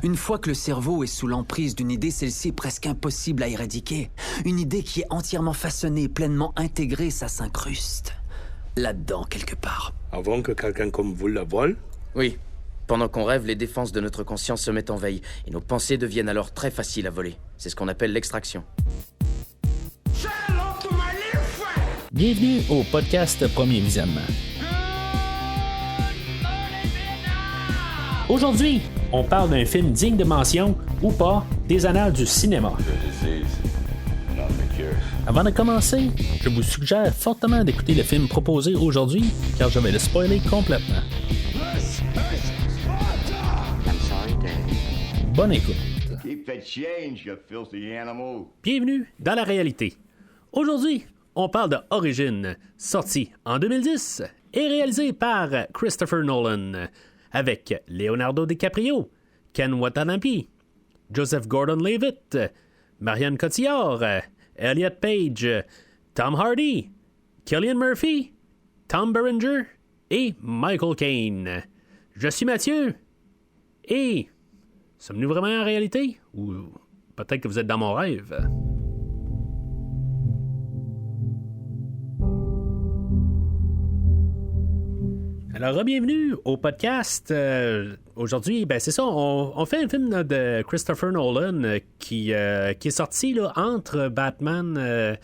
Une fois que le cerveau est sous l'emprise d'une idée, celle-ci est presque impossible à éradiquer. Une idée qui est entièrement façonnée, pleinement intégrée, ça s'incruste. Là-dedans, quelque part. Avant que quelqu'un comme vous la vole? Oui. Pendant qu'on rêve, les défenses de notre conscience se mettent en veille, et nos pensées deviennent alors très faciles à voler. C'est ce qu'on appelle l'extraction. Bienvenue au podcast Premier Visionnement. Aujourd'hui, on parle d'un film digne de mention, ou pas, des annales du cinéma. Avant de commencer, je vous suggère fortement d'écouter le film proposé aujourd'hui, car je vais le spoiler complètement. Bonne écoute. Bienvenue dans la réalité. Aujourd'hui, on parle de Origin, sorti en 2010 et réalisé par Christopher Nolan, avec Leonardo DiCaprio, Ken Watanabe, Joseph Gordon-Levitt, Marion Cotillard, Elliot Page, Tom Hardy, Cillian Murphy, Tom Berenger et Michael Caine. Je suis Mathieu et sommes-nous vraiment en réalité? Ou peut-être que vous êtes dans mon rêve? Alors, bienvenue au podcast. Aujourd'hui, c'est ça, on fait un film de Christopher Nolan qui est sorti là, entre Batman...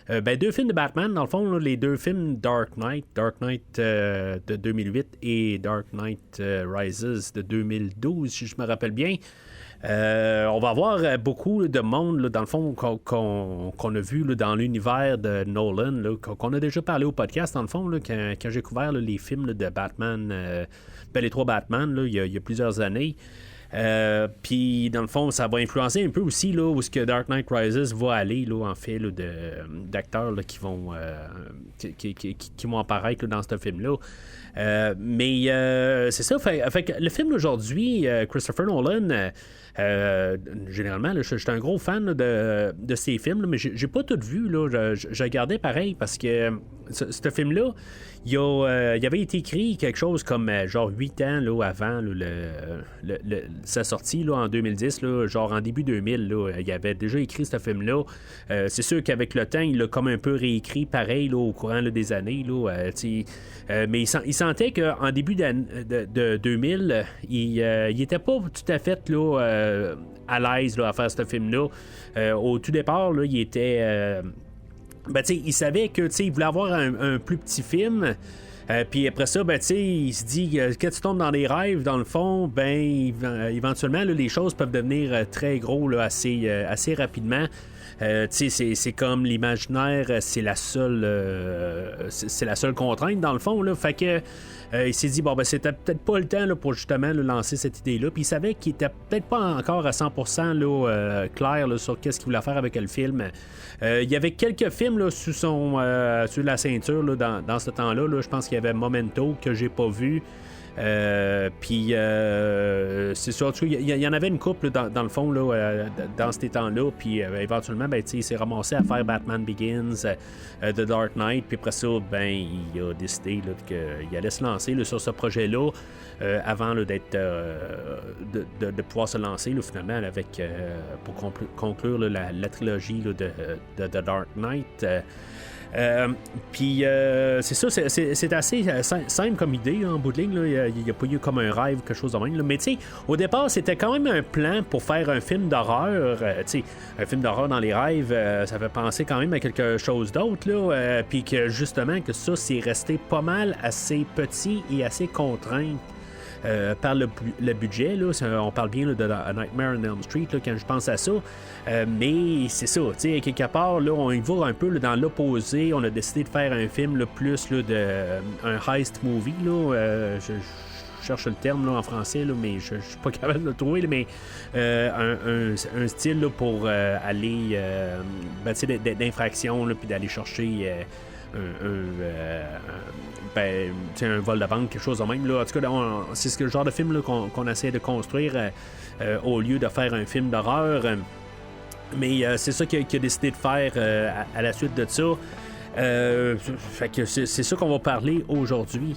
deux films de Batman, dans le fond, là, les deux films Dark Knight de 2008 et Dark Knight Rises de 2012, si je me rappelle bien. On va avoir beaucoup de monde, là, dans le fond, qu'on a vu là, dans l'univers de Nolan, là, qu'on a déjà parlé au podcast, dans le fond, là, quand j'ai couvert là, les films là, de Batman, les trois Batman, là, il y a plusieurs années. Puis dans le fond, ça va influencer un peu aussi là, où ce que Dark Knight Rises va aller, là, en fait, là, d'acteurs là, qui vont apparaître là, dans ce film-là. Mais c'est ça, fait que le film d'aujourd'hui, Christopher Nolan, généralement, là, je suis un gros fan là, de ces films, là, mais j'ai pas tout vu. Là, je regardais pareil parce que ce film-là, il avait été écrit quelque chose comme genre 8 ans là, avant là, sa sortie là, en 2010, là, genre en début 2000. Là, il avait déjà écrit ce film-là. C'est sûr qu'avec le temps, il l'a comme un peu réécrit pareil là, au courant là, des années. Là, mais il sentait qu'en début de 2000, il était pas tout à fait là, à l'aise là, à faire ce film-là. Au tout départ, là, il était... il savait que il voulait avoir un plus petit film. Puis après ça, il se dit quand tu tombes dans des rêves, dans le fond, éventuellement, là, les choses peuvent devenir très gros là, assez rapidement. C'est comme l'imaginaire, c'est la seule contrainte dans le fond là. Fait que il s'est dit c'était peut-être pas le temps là, pour justement là, lancer cette idée-là. Puis il savait qu'il était peut-être pas encore à 100% là, clair là, sur qu'est-ce qu'il voulait faire avec le film. Il y avait quelques films là, sur la ceinture là, dans ce temps-là. Là. Je pense qu'il y avait Memento que j'ai pas vu. Puis c'est sûr, il y en avait une couple dans le fond là, dans ces temps-là, puis éventuellement il s'est ramassé à faire Batman Begins, The Dark Knight, puis après ça il a décidé là, qu'il allait se lancer là, sur ce projet-là avant là, d'être de pouvoir se lancer là, finalement avec pour conclure là, la trilogie là, de The Dark Knight. Puis c'est ça, c'est assez simple comme idée là, en bout de ligne. Il n'y a pas eu comme un rêve, quelque chose de même. Là. Mais tu sais, au départ, c'était quand même un plan pour faire un film d'horreur. Un film d'horreur dans les rêves, ça fait penser quand même à quelque chose d'autre. Puis que justement, que ça, c'est resté pas mal assez petit et assez contraint. Par le budget, là, on parle bien là, de Nightmare on Elm Street là, quand je pense à ça. Mais c'est ça, quelque part, là, on y va un peu là, dans l'opposé. On a décidé de faire un film là, plus là, un heist movie. Là, je cherche le terme là, en français, là, mais je suis pas capable de le trouver. Là, mais un style là, pour aller d'infraction, puis d'aller chercher un vol de banque, quelque chose de même. Là. En tout cas, c'est le genre de film là, qu'on essaie de construire au lieu de faire un film d'horreur. Mais c'est ça qu'il a décidé de faire à la suite de ça. Fait que c'est ça qu'on va parler aujourd'hui.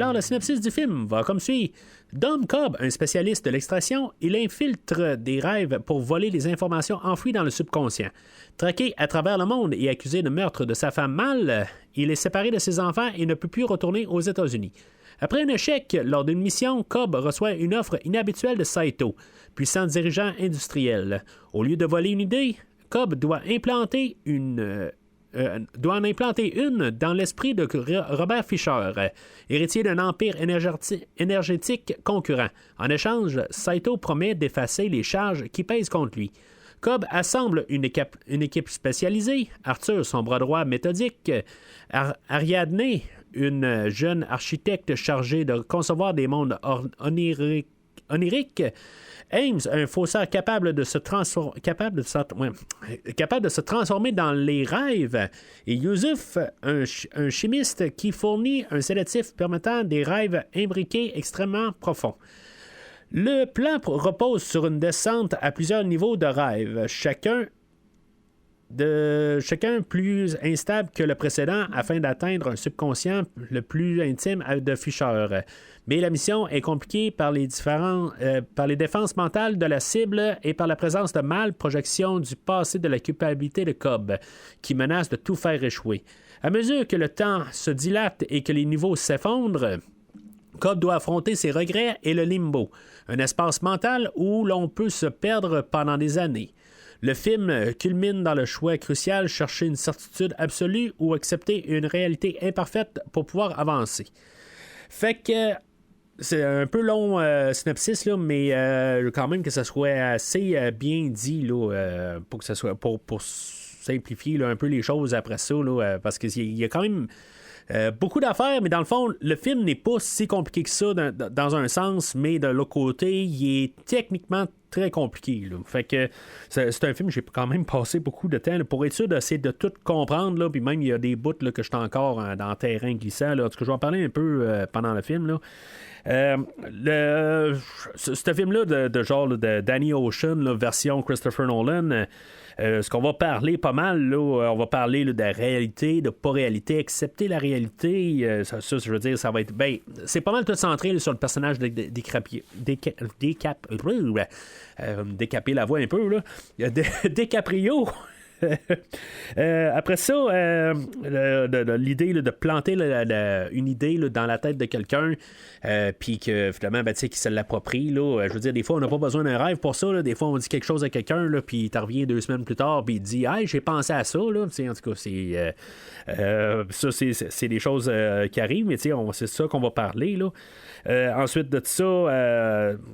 Alors, le synopsis du film va comme suit. Dom Cobb, un spécialiste de l'extraction, il infiltre des rêves pour voler les informations enfouies dans le subconscient. Traqué à travers le monde et accusé de meurtre de sa femme Mal, il est séparé de ses enfants et ne peut plus retourner aux États-Unis. Après un échec lors d'une mission, Cobb reçoit une offre inhabituelle de Saito, puissant dirigeant industriel. Au lieu de voler une idée, Cobb doit en implanter une dans l'esprit de Robert Fisher, héritier d'un empire énergétique concurrent. En échange, Saito promet d'effacer les charges qui pèsent contre lui. Cobb assemble une équipe spécialisée, Arthur, son bras droit méthodique, Ariadne, une jeune architecte chargée de concevoir des mondes oniriques, Ames, un faussaire capable de se transformer dans les rêves, et Yusuf, un chimiste qui fournit un sédatif permettant des rêves imbriqués extrêmement profonds. Le plan repose sur une descente à plusieurs niveaux de rêves, chacun plus instable que le précédent afin d'atteindre un subconscient le plus intime de Fisher. Mais la mission est compliquée par les défenses mentales de la cible et par la présence de Mal, projection du passé de la culpabilité de Cobb, qui menace de tout faire échouer. À mesure que le temps se dilate et que les niveaux s'effondrent, Cobb doit affronter ses regrets et le limbo, un espace mental où l'on peut se perdre pendant des années. Le film culmine dans le choix crucial, chercher une certitude absolue ou accepter une réalité imparfaite pour pouvoir avancer. Fait que c'est un peu long synopsis, là, mais quand même que ça soit assez bien dit là, pour que ça soit pour simplifier là, un peu les choses après ça, là, parce qu'il y a quand même beaucoup d'affaires, mais dans le fond, le film n'est pas si compliqué que ça dans un sens, mais de l'autre côté, il est techniquement très compliqué. Là. Fait que c'est un film que j'ai quand même passé beaucoup de temps là, pour être sûr d'essayer de tout comprendre. Là, puis même, il y a des bouts là, que je suis encore dans le terrain glissant. Là. En tout cas, je vais en parler un peu pendant le film. Là. Ce film-là de genre là, de Danny Ocean, là, version Christopher Nolan, ce qu'on va parler pas mal, là, on va parler là, de réalité, de pas réalité, accepter la réalité, ça, je veux dire, ça va être... Ben, c'est pas mal tout centré là, sur le personnage de décaper la voix un peu, là. DiCaprio. Après ça, l'idée là, de planter une idée là, dans la tête de quelqu'un, puis que finalement, ben, qu'il se l'approprie. Là, je veux dire, des fois, on n'a pas besoin d'un rêve pour ça. Là. Des fois, on dit quelque chose à quelqu'un, puis il revient 2 semaines plus tard, puis il dit hey, j'ai pensé à ça. Là. En tout cas, c'est des choses qui arrivent, mais c'est ça qu'on va parler. Là. Ensuite de ça,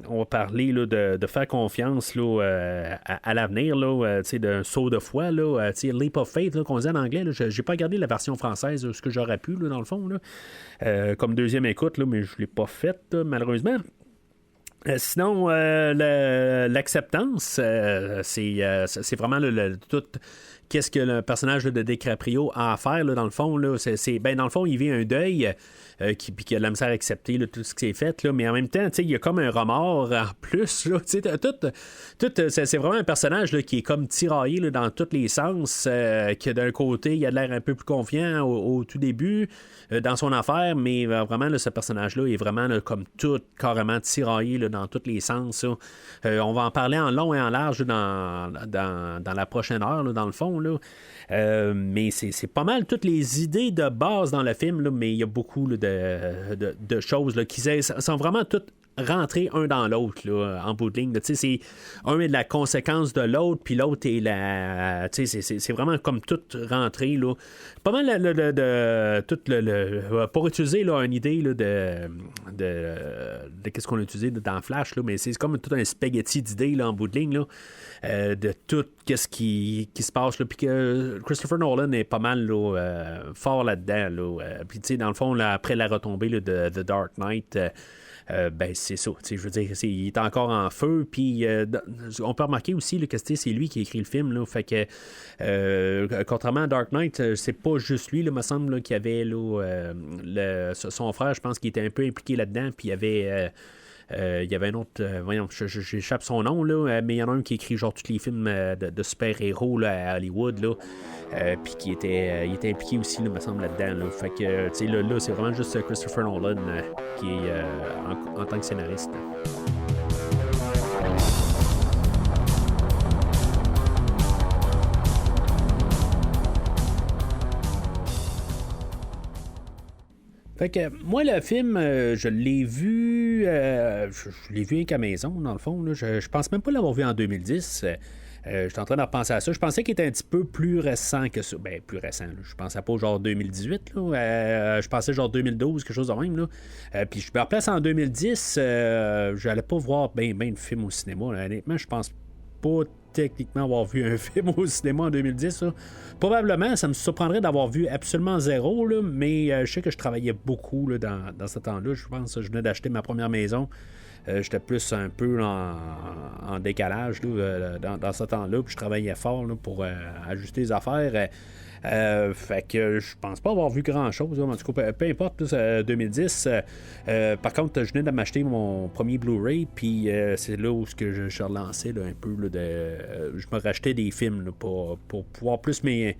on va parler là, de faire confiance là, à l'avenir, là, d'un saut de foi, là, leap of faith, là, qu'on disait en anglais. Là, j'ai pas regardé la version française, ce que j'aurais pu, là, dans le fond, là, comme deuxième écoute, là, mais je l'ai pas faite, malheureusement. Sinon, l'acceptance, c'est vraiment tout. Qu'est-ce que le personnage là, de DiCaprio a à faire, là, dans le fond, là, dans le fond, il vit un deuil qui a de la misère à accepter là, tout ce qui s'est fait, là, mais en même temps, il y a comme un remords en plus. Là, c'est vraiment un personnage là, qui est comme tiraillé là, dans tous les sens, que d'un côté, il a l'air un peu plus confiant au tout début dans son affaire, mais vraiment, là, ce personnage-là est vraiment là, comme tout carrément tiraillé là, dans tous les sens. On va en parler en long et en large dans la prochaine heure, là, dans le fond. Là. Mais c'est pas mal toutes les idées de base dans le film, là, mais il y a beaucoup là, de choses là, qui sont vraiment toutes rentrer un dans l'autre là, en bout de ligne. C'est un est la conséquence de l'autre, puis l'autre est la... C'est vraiment comme tout rentré. Là. Pas mal tout pour utiliser là, une idée là, de qu'est-ce qu'on a utilisé dans Flash, là, mais c'est comme tout un spaghetti d'idées là, en bout de ligne. Là, de tout ce qui se passe. Puis que Christopher Nolan est pas mal là, fort là-dedans. Là, puis dans le fond, là, après la retombée là, de The Dark Knight... ben c'est ça, je veux dire, il est encore en feu, puis on peut remarquer aussi là, que c'est lui qui a écrit le film, là, fait que contrairement à Dark Knight, c'est pas juste lui, il me semble là, qu'il y avait là, son frère, je pense qu'il était un peu impliqué là-dedans, puis il y avait Il y avait un autre, voyons, j'échappe son nom, là, mais il y en a un qui écrit genre tous les films de super-héros là, à Hollywood, là, puis qui il était impliqué aussi, là, me semble, là-dedans. Là. Fait que, tu sais, là, c'est vraiment juste Christopher Nolan qui est en tant que scénariste. Fait que moi, le film, je l'ai vu. Je l'ai vu qu'à maison, dans le fond. Là. Je pense même pas l'avoir vu en 2010. J'étais en train de repenser à ça. Je pensais qu'il était un petit peu plus récent que ça. Ben, plus récent. Là. Je pensais pas genre 2018. Là. Je pensais genre 2012, quelque chose de même. Là. Puis je me replace en 2010. J'allais pas voir ben de films au cinéma. Là. Honnêtement, je pense pas techniquement avoir vu un film au cinéma en 2010. Là. Probablement, ça me surprendrait d'avoir vu absolument zéro, là, mais je sais que je travaillais beaucoup là, dans ce temps-là. Je pense que je venais d'acheter ma première maison. J'étais plus un peu en décalage là, dans ce temps-là, puis je travaillais fort là, pour ajuster les affaires. Fait que je pense pas avoir vu grand-chose. En tout cas, peu importe, 2010. Par contre, je venais de m'acheter mon premier Blu-ray, puis c'est là où je relancé là, un peu. Là, je me rachetais des films là, pour pouvoir plus me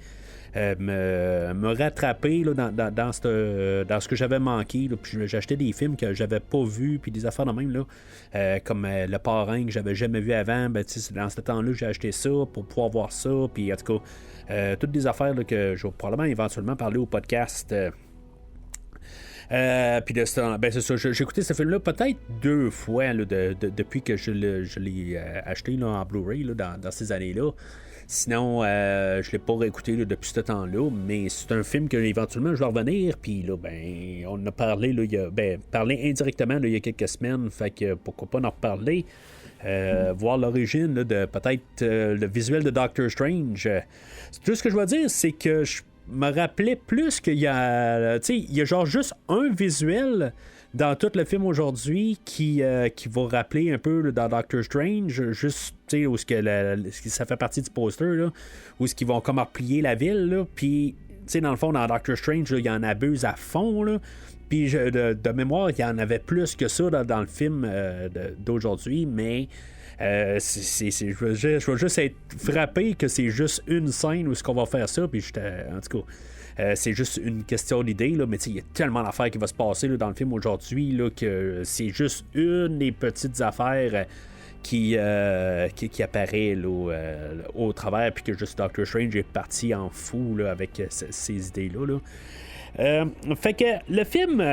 rattraper là, dans ce que j'avais manqué. Là, puis j'achetais des films que j'avais pas vus, puis des affaires de même, là, comme Le Parrain que j'avais jamais vu avant. Ben, c'est dans ce temps-là que j'ai acheté ça pour pouvoir voir ça. Puis en tout cas, toutes des affaires là, que je vais probablement éventuellement parler au podcast. Puis c'est ça, j'ai écouté ce film-là peut-être 2 fois là, depuis que je l'ai acheté là, en Blu-ray là, dans ces années-là. Sinon, je l'ai pas réécouté là, depuis ce temps-là, mais c'est un film que éventuellement je vais revenir. Puis là, ben, on en a parlé là, parlé indirectement là, il y a quelques semaines, fait que pourquoi pas en reparler. Voir l'origine là, de peut-être le visuel de Doctor Strange. Tout ce que je veux dire, c'est que je me rappelais plus qu'il y a, tu sais, il y a genre juste un visuel dans tout le film aujourd'hui qui va rappeler un peu là, dans Doctor Strange, juste, tu sais, où ça fait partie du poster, là, où ils vont comme replier la ville, là, puis, tu sais, dans le fond, dans Doctor Strange, il y en abuse à fond, là, puis de mémoire, il y en avait plus que ça dans le film d'aujourd'hui, mais je veux juste être frappé que c'est juste une scène où est-ce qu'on va faire ça, puis en tout cas... c'est juste une question d'idée, là, mais il y a tellement d'affaires qui va se passer là, dans le film aujourd'hui là, que c'est juste une des petites affaires qui apparaît là, au travers, puis que juste Doctor Strange est parti en fou là, avec ces idées-là. Là. Fait que le film,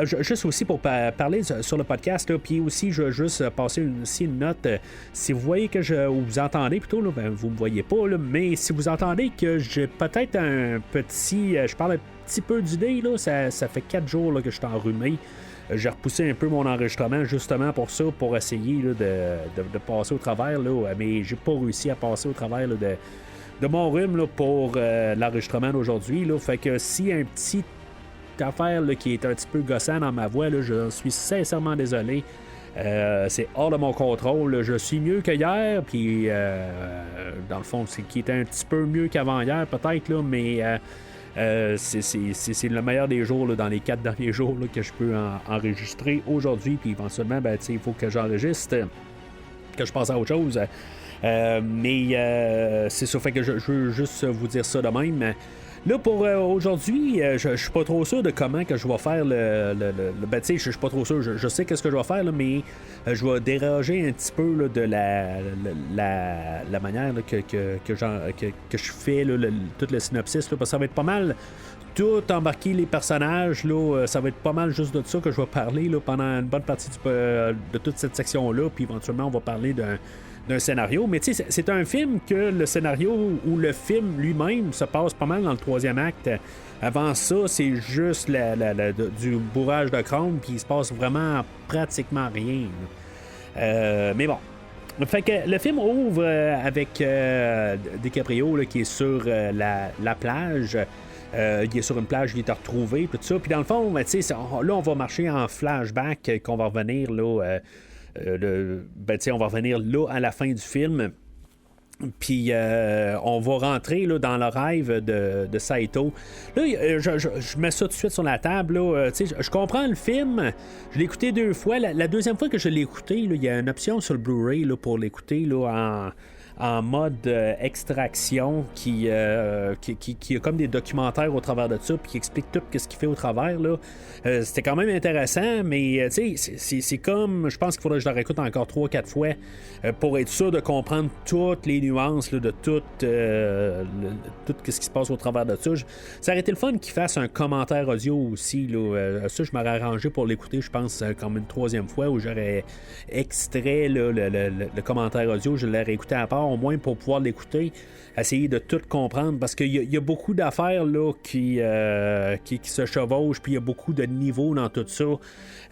juste aussi pour parler sur le podcast, puis aussi je veux juste passer une note. Si vous voyez que vous entendez plutôt, là, ben, vous me voyez pas, là, mais si vous entendez que j'ai peut-être un petit, je parle un petit peu du nez, là, ça fait 4 jours là, que je suis enrhumé. J'ai repoussé un peu mon enregistrement justement pour ça, pour essayer là, de passer au travers, là, mais j'ai pas réussi à passer au travers là, de mon rhume là, pour l'enregistrement d'aujourd'hui. Là. Fait que si un petit affaire là, qui est un petit peu gossant dans ma voix, là, je suis sincèrement désolé. C'est hors de mon contrôle. Là. Je suis mieux que hier, puis dans le fond, c'est qui est un petit peu mieux qu'avant hier, peut-être, là, mais c'est le meilleur des jours là, dans les 4 derniers jours là, que je peux enregistrer aujourd'hui, puis éventuellement, ben, il faut que j'enregistre, que je passe à autre chose. Mais c'est ça, fait que je veux juste vous dire ça de même. Là, pour aujourd'hui, je suis pas trop sûr de comment que je vais faire ben, tu sais, je suis pas trop sûr. Je sais qu'est-ce que je vais faire, là, mais je vais déroger un petit peu là, de la manière là, que je fais là, tout le synopsis, là, parce que ça va être pas mal tout embarquer les personnages, là, ça va être pas mal juste de ça que je vais parler là, pendant une bonne partie de toute cette section-là, puis éventuellement, on va parler d'un scénario, mais tu sais, c'est un film que le scénario ou le film lui-même se passe pas mal dans le 3e acte. Avant ça, c'est juste du bourrage de crâne, puis il se passe vraiment pratiquement rien. Mais bon. Fait que le film ouvre avec DiCaprio là, qui est sur la plage. Il est sur une plage, il est retrouvé, tout ça. Puis dans le fond, ben, là, on va marcher en flashback, qu'on va revenir là... on va revenir là à la fin du film. Puis on va rentrer là, dans le rêve de Saito. Là, je mets ça tout de suite sur la table. Là, je comprends le film. Je l'ai écouté 2 fois. La deuxième fois que je l'ai écouté, il y a une option sur le Blu-ray là, pour l'écouter là, en mode extraction qui a comme des documentaires au travers de ça puis qui explique tout ce qu'il fait au travers là. C'était quand même intéressant, mais c'est comme, je pense qu'il faudrait que je le réécoute encore 3-4 fois pour être sûr de comprendre toutes les nuances là, de tout ce qui se passe au travers de ça. Ça aurait été le fun qu'il fasse un commentaire audio aussi là. Ça je m'aurais arrangé pour l'écouter, je pense comme une 3e fois où j'aurais extrait là, le commentaire audio, je l'aurais écouté à part au moins pour pouvoir l'écouter, essayer de tout comprendre parce qu'il y a beaucoup d'affaires là qui se chevauchent, puis il y a beaucoup de niveaux dans tout ça.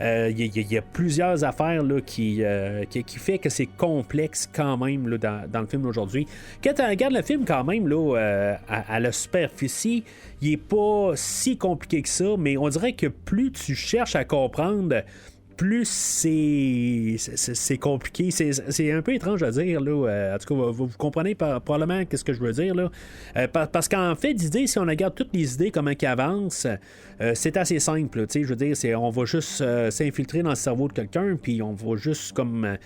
Il y a plusieurs affaires là, qui fait que c'est complexe quand même là, dans le film d'aujourd'hui. Quand tu regardes le film quand même là, à la superficie, il est pas si compliqué que ça, mais on dirait que plus tu cherches à comprendre, plus c'est compliqué. C'est un peu étrange à dire, là. En tout cas, vous comprenez probablement ce que je veux dire, là. Parce qu'en fait, d'idée, si on regarde toutes les idées, comment qu'elles avancent, c'est assez simple, tu sais. Je veux dire, on va juste s'infiltrer dans le cerveau de quelqu'un, puis on va juste comme...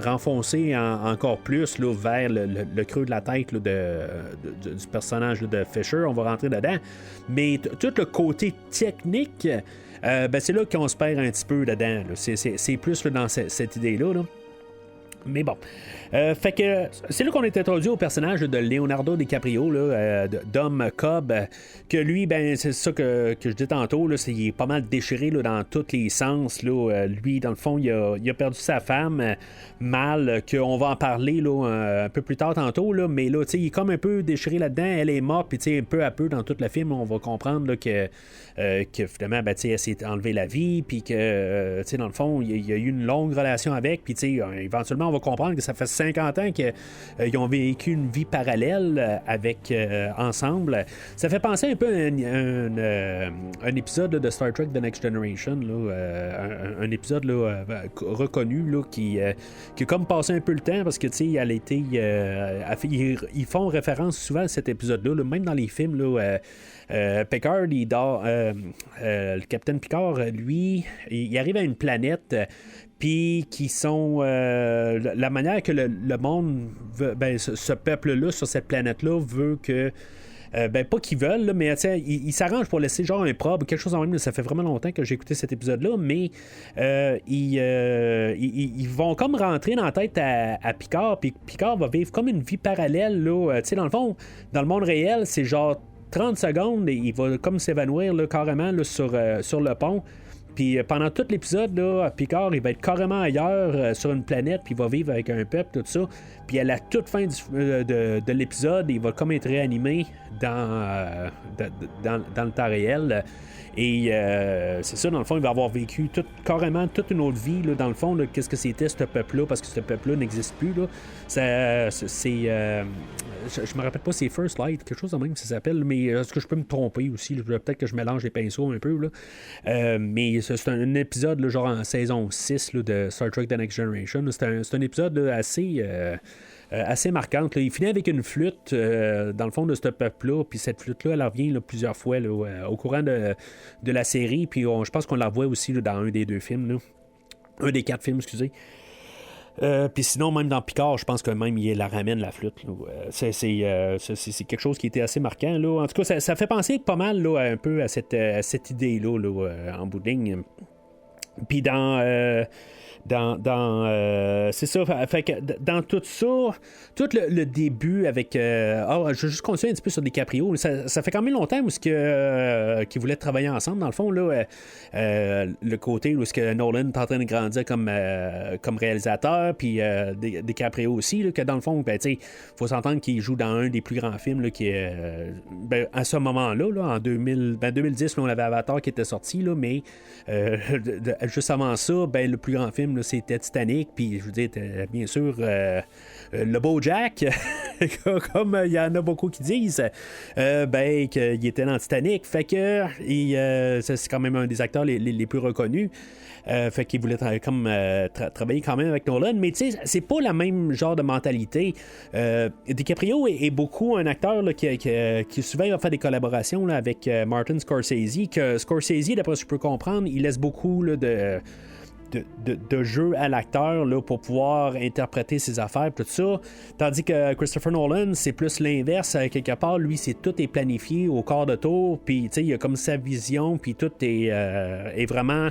renfoncer encore plus là, vers le creux de la tête là, du personnage là, de Fisher. On va rentrer dedans. Mais tout le côté technique, c'est là qu'on se perd un petit peu dedans. Là. C'est plus là, dans cette idée-là. Là. Mais bon. Fait que c'est là qu'on est introduit au personnage de Leonardo DiCaprio, là, Dom Cobb, que lui, ben c'est ça que je dis tantôt, là, il est pas mal déchiré là, dans tous les sens. Là. Lui, dans le fond, il a perdu sa femme, Mal, qu'on va en parler là, un peu plus tard tantôt, là, mais là, il est comme un peu déchiré là-dedans, elle est morte, puis peu à peu, dans tout le film, on va comprendre là, que finalement, ben, elle s'est enlevé la vie, puis que, dans le fond, il y a eu une longue relation avec, puis éventuellement, on va comprendre que ça fait 50 ans qu'ils ont vécu une vie parallèle ensemble. Ça fait penser un peu à un épisode là, de Star Trek The Next Generation, là, un épisode là, reconnu là, qui a comme passé un peu le temps parce que elle a été ils font référence souvent à cet épisode-là, là, même dans les films là, Picard, le capitaine Picard, lui, il arrive à une planète puis qui sont la manière que le monde veut, ben, ce peuple-là sur cette planète-là veut que pas qu'ils veulent, là, mais ils s'arrangent pour laisser genre un probe, quelque chose en même. Ça fait vraiment longtemps que j'ai écouté cet épisode-là, mais ils vont comme rentrer dans la tête à Picard, puis Picard va vivre comme une vie parallèle, là. Dans le fond, dans le monde réel, c'est genre 30 secondes et il va comme s'évanouir là, carrément là, sur le pont. Puis pendant tout l'épisode, là, Picard, il va être carrément ailleurs sur une planète, puis il va vivre avec un peuple, tout ça. Puis à la toute fin de l'épisode, il va comme être réanimé dans le temps réel. Et c'est ça, dans le fond, il va avoir vécu carrément toute une autre vie, là, dans le fond, là, qu'est-ce que c'était ce peuple-là, parce que ce peuple-là n'existe plus. Là. Je me rappelle pas, c'est First Light, quelque chose de même ça s'appelle, mais est-ce que je peux me tromper aussi? Là, peut-être que je mélange les pinceaux un peu. Là. Mais c'est un épisode, là, genre en saison 6 là, de Star Trek The Next Generation. Là. C'est un épisode là, assez marquante. Là. Il finit avec une flûte dans le fond de ce peuple-là, puis cette flûte-là, elle revient là, plusieurs fois là, au courant de la série, puis je pense qu'on la revoit aussi là, dans un des 2 films. Là. Un des 4 films, excusez. Puis sinon, même dans Picard, je pense que même il la ramène la flûte. Là. C'est quelque chose qui était assez marquant. Là. En tout cas, ça fait penser pas mal là, un peu à cette idée-là là, en bout de ligne. Puis c'est ça, fait que dans tout ça, tout le début avec je vais juste continuer un petit peu sur DiCaprio, ça fait quand même longtemps où qu'ils voulaient travailler ensemble dans le fond là, le côté où que Nolan est en train de grandir comme réalisateur, puis DiCaprio aussi là, que dans le fond ben, faut s'entendre qu'il joue dans un des plus grands films là, qui est à ce moment-là là, en 2010 là, on avait Avatar qui était sorti là, mais juste avant ça, ben, le plus grand film, là, c'était Titanic. Puis, je veux dire, bien sûr, le beau Jack, comme il y en a beaucoup qui disent, ben, qu'il était dans Titanic. Fait que c'est quand même un des acteurs les plus reconnus. Fait qu'il voulait travailler quand même avec Nolan, mais tu sais, c'est pas la même genre de mentalité. DiCaprio est beaucoup un acteur là, qui souvent va faire des collaborations là, avec Martin Scorsese, que Scorsese, d'après ce que je peux comprendre, il laisse beaucoup là, de jeu à l'acteur là, pour pouvoir interpréter ses affaires, tout ça. Tandis que Christopher Nolan, c'est plus l'inverse. Quelque part, lui, tout est planifié au quart de tour, puis il a comme sa vision, puis tout est vraiment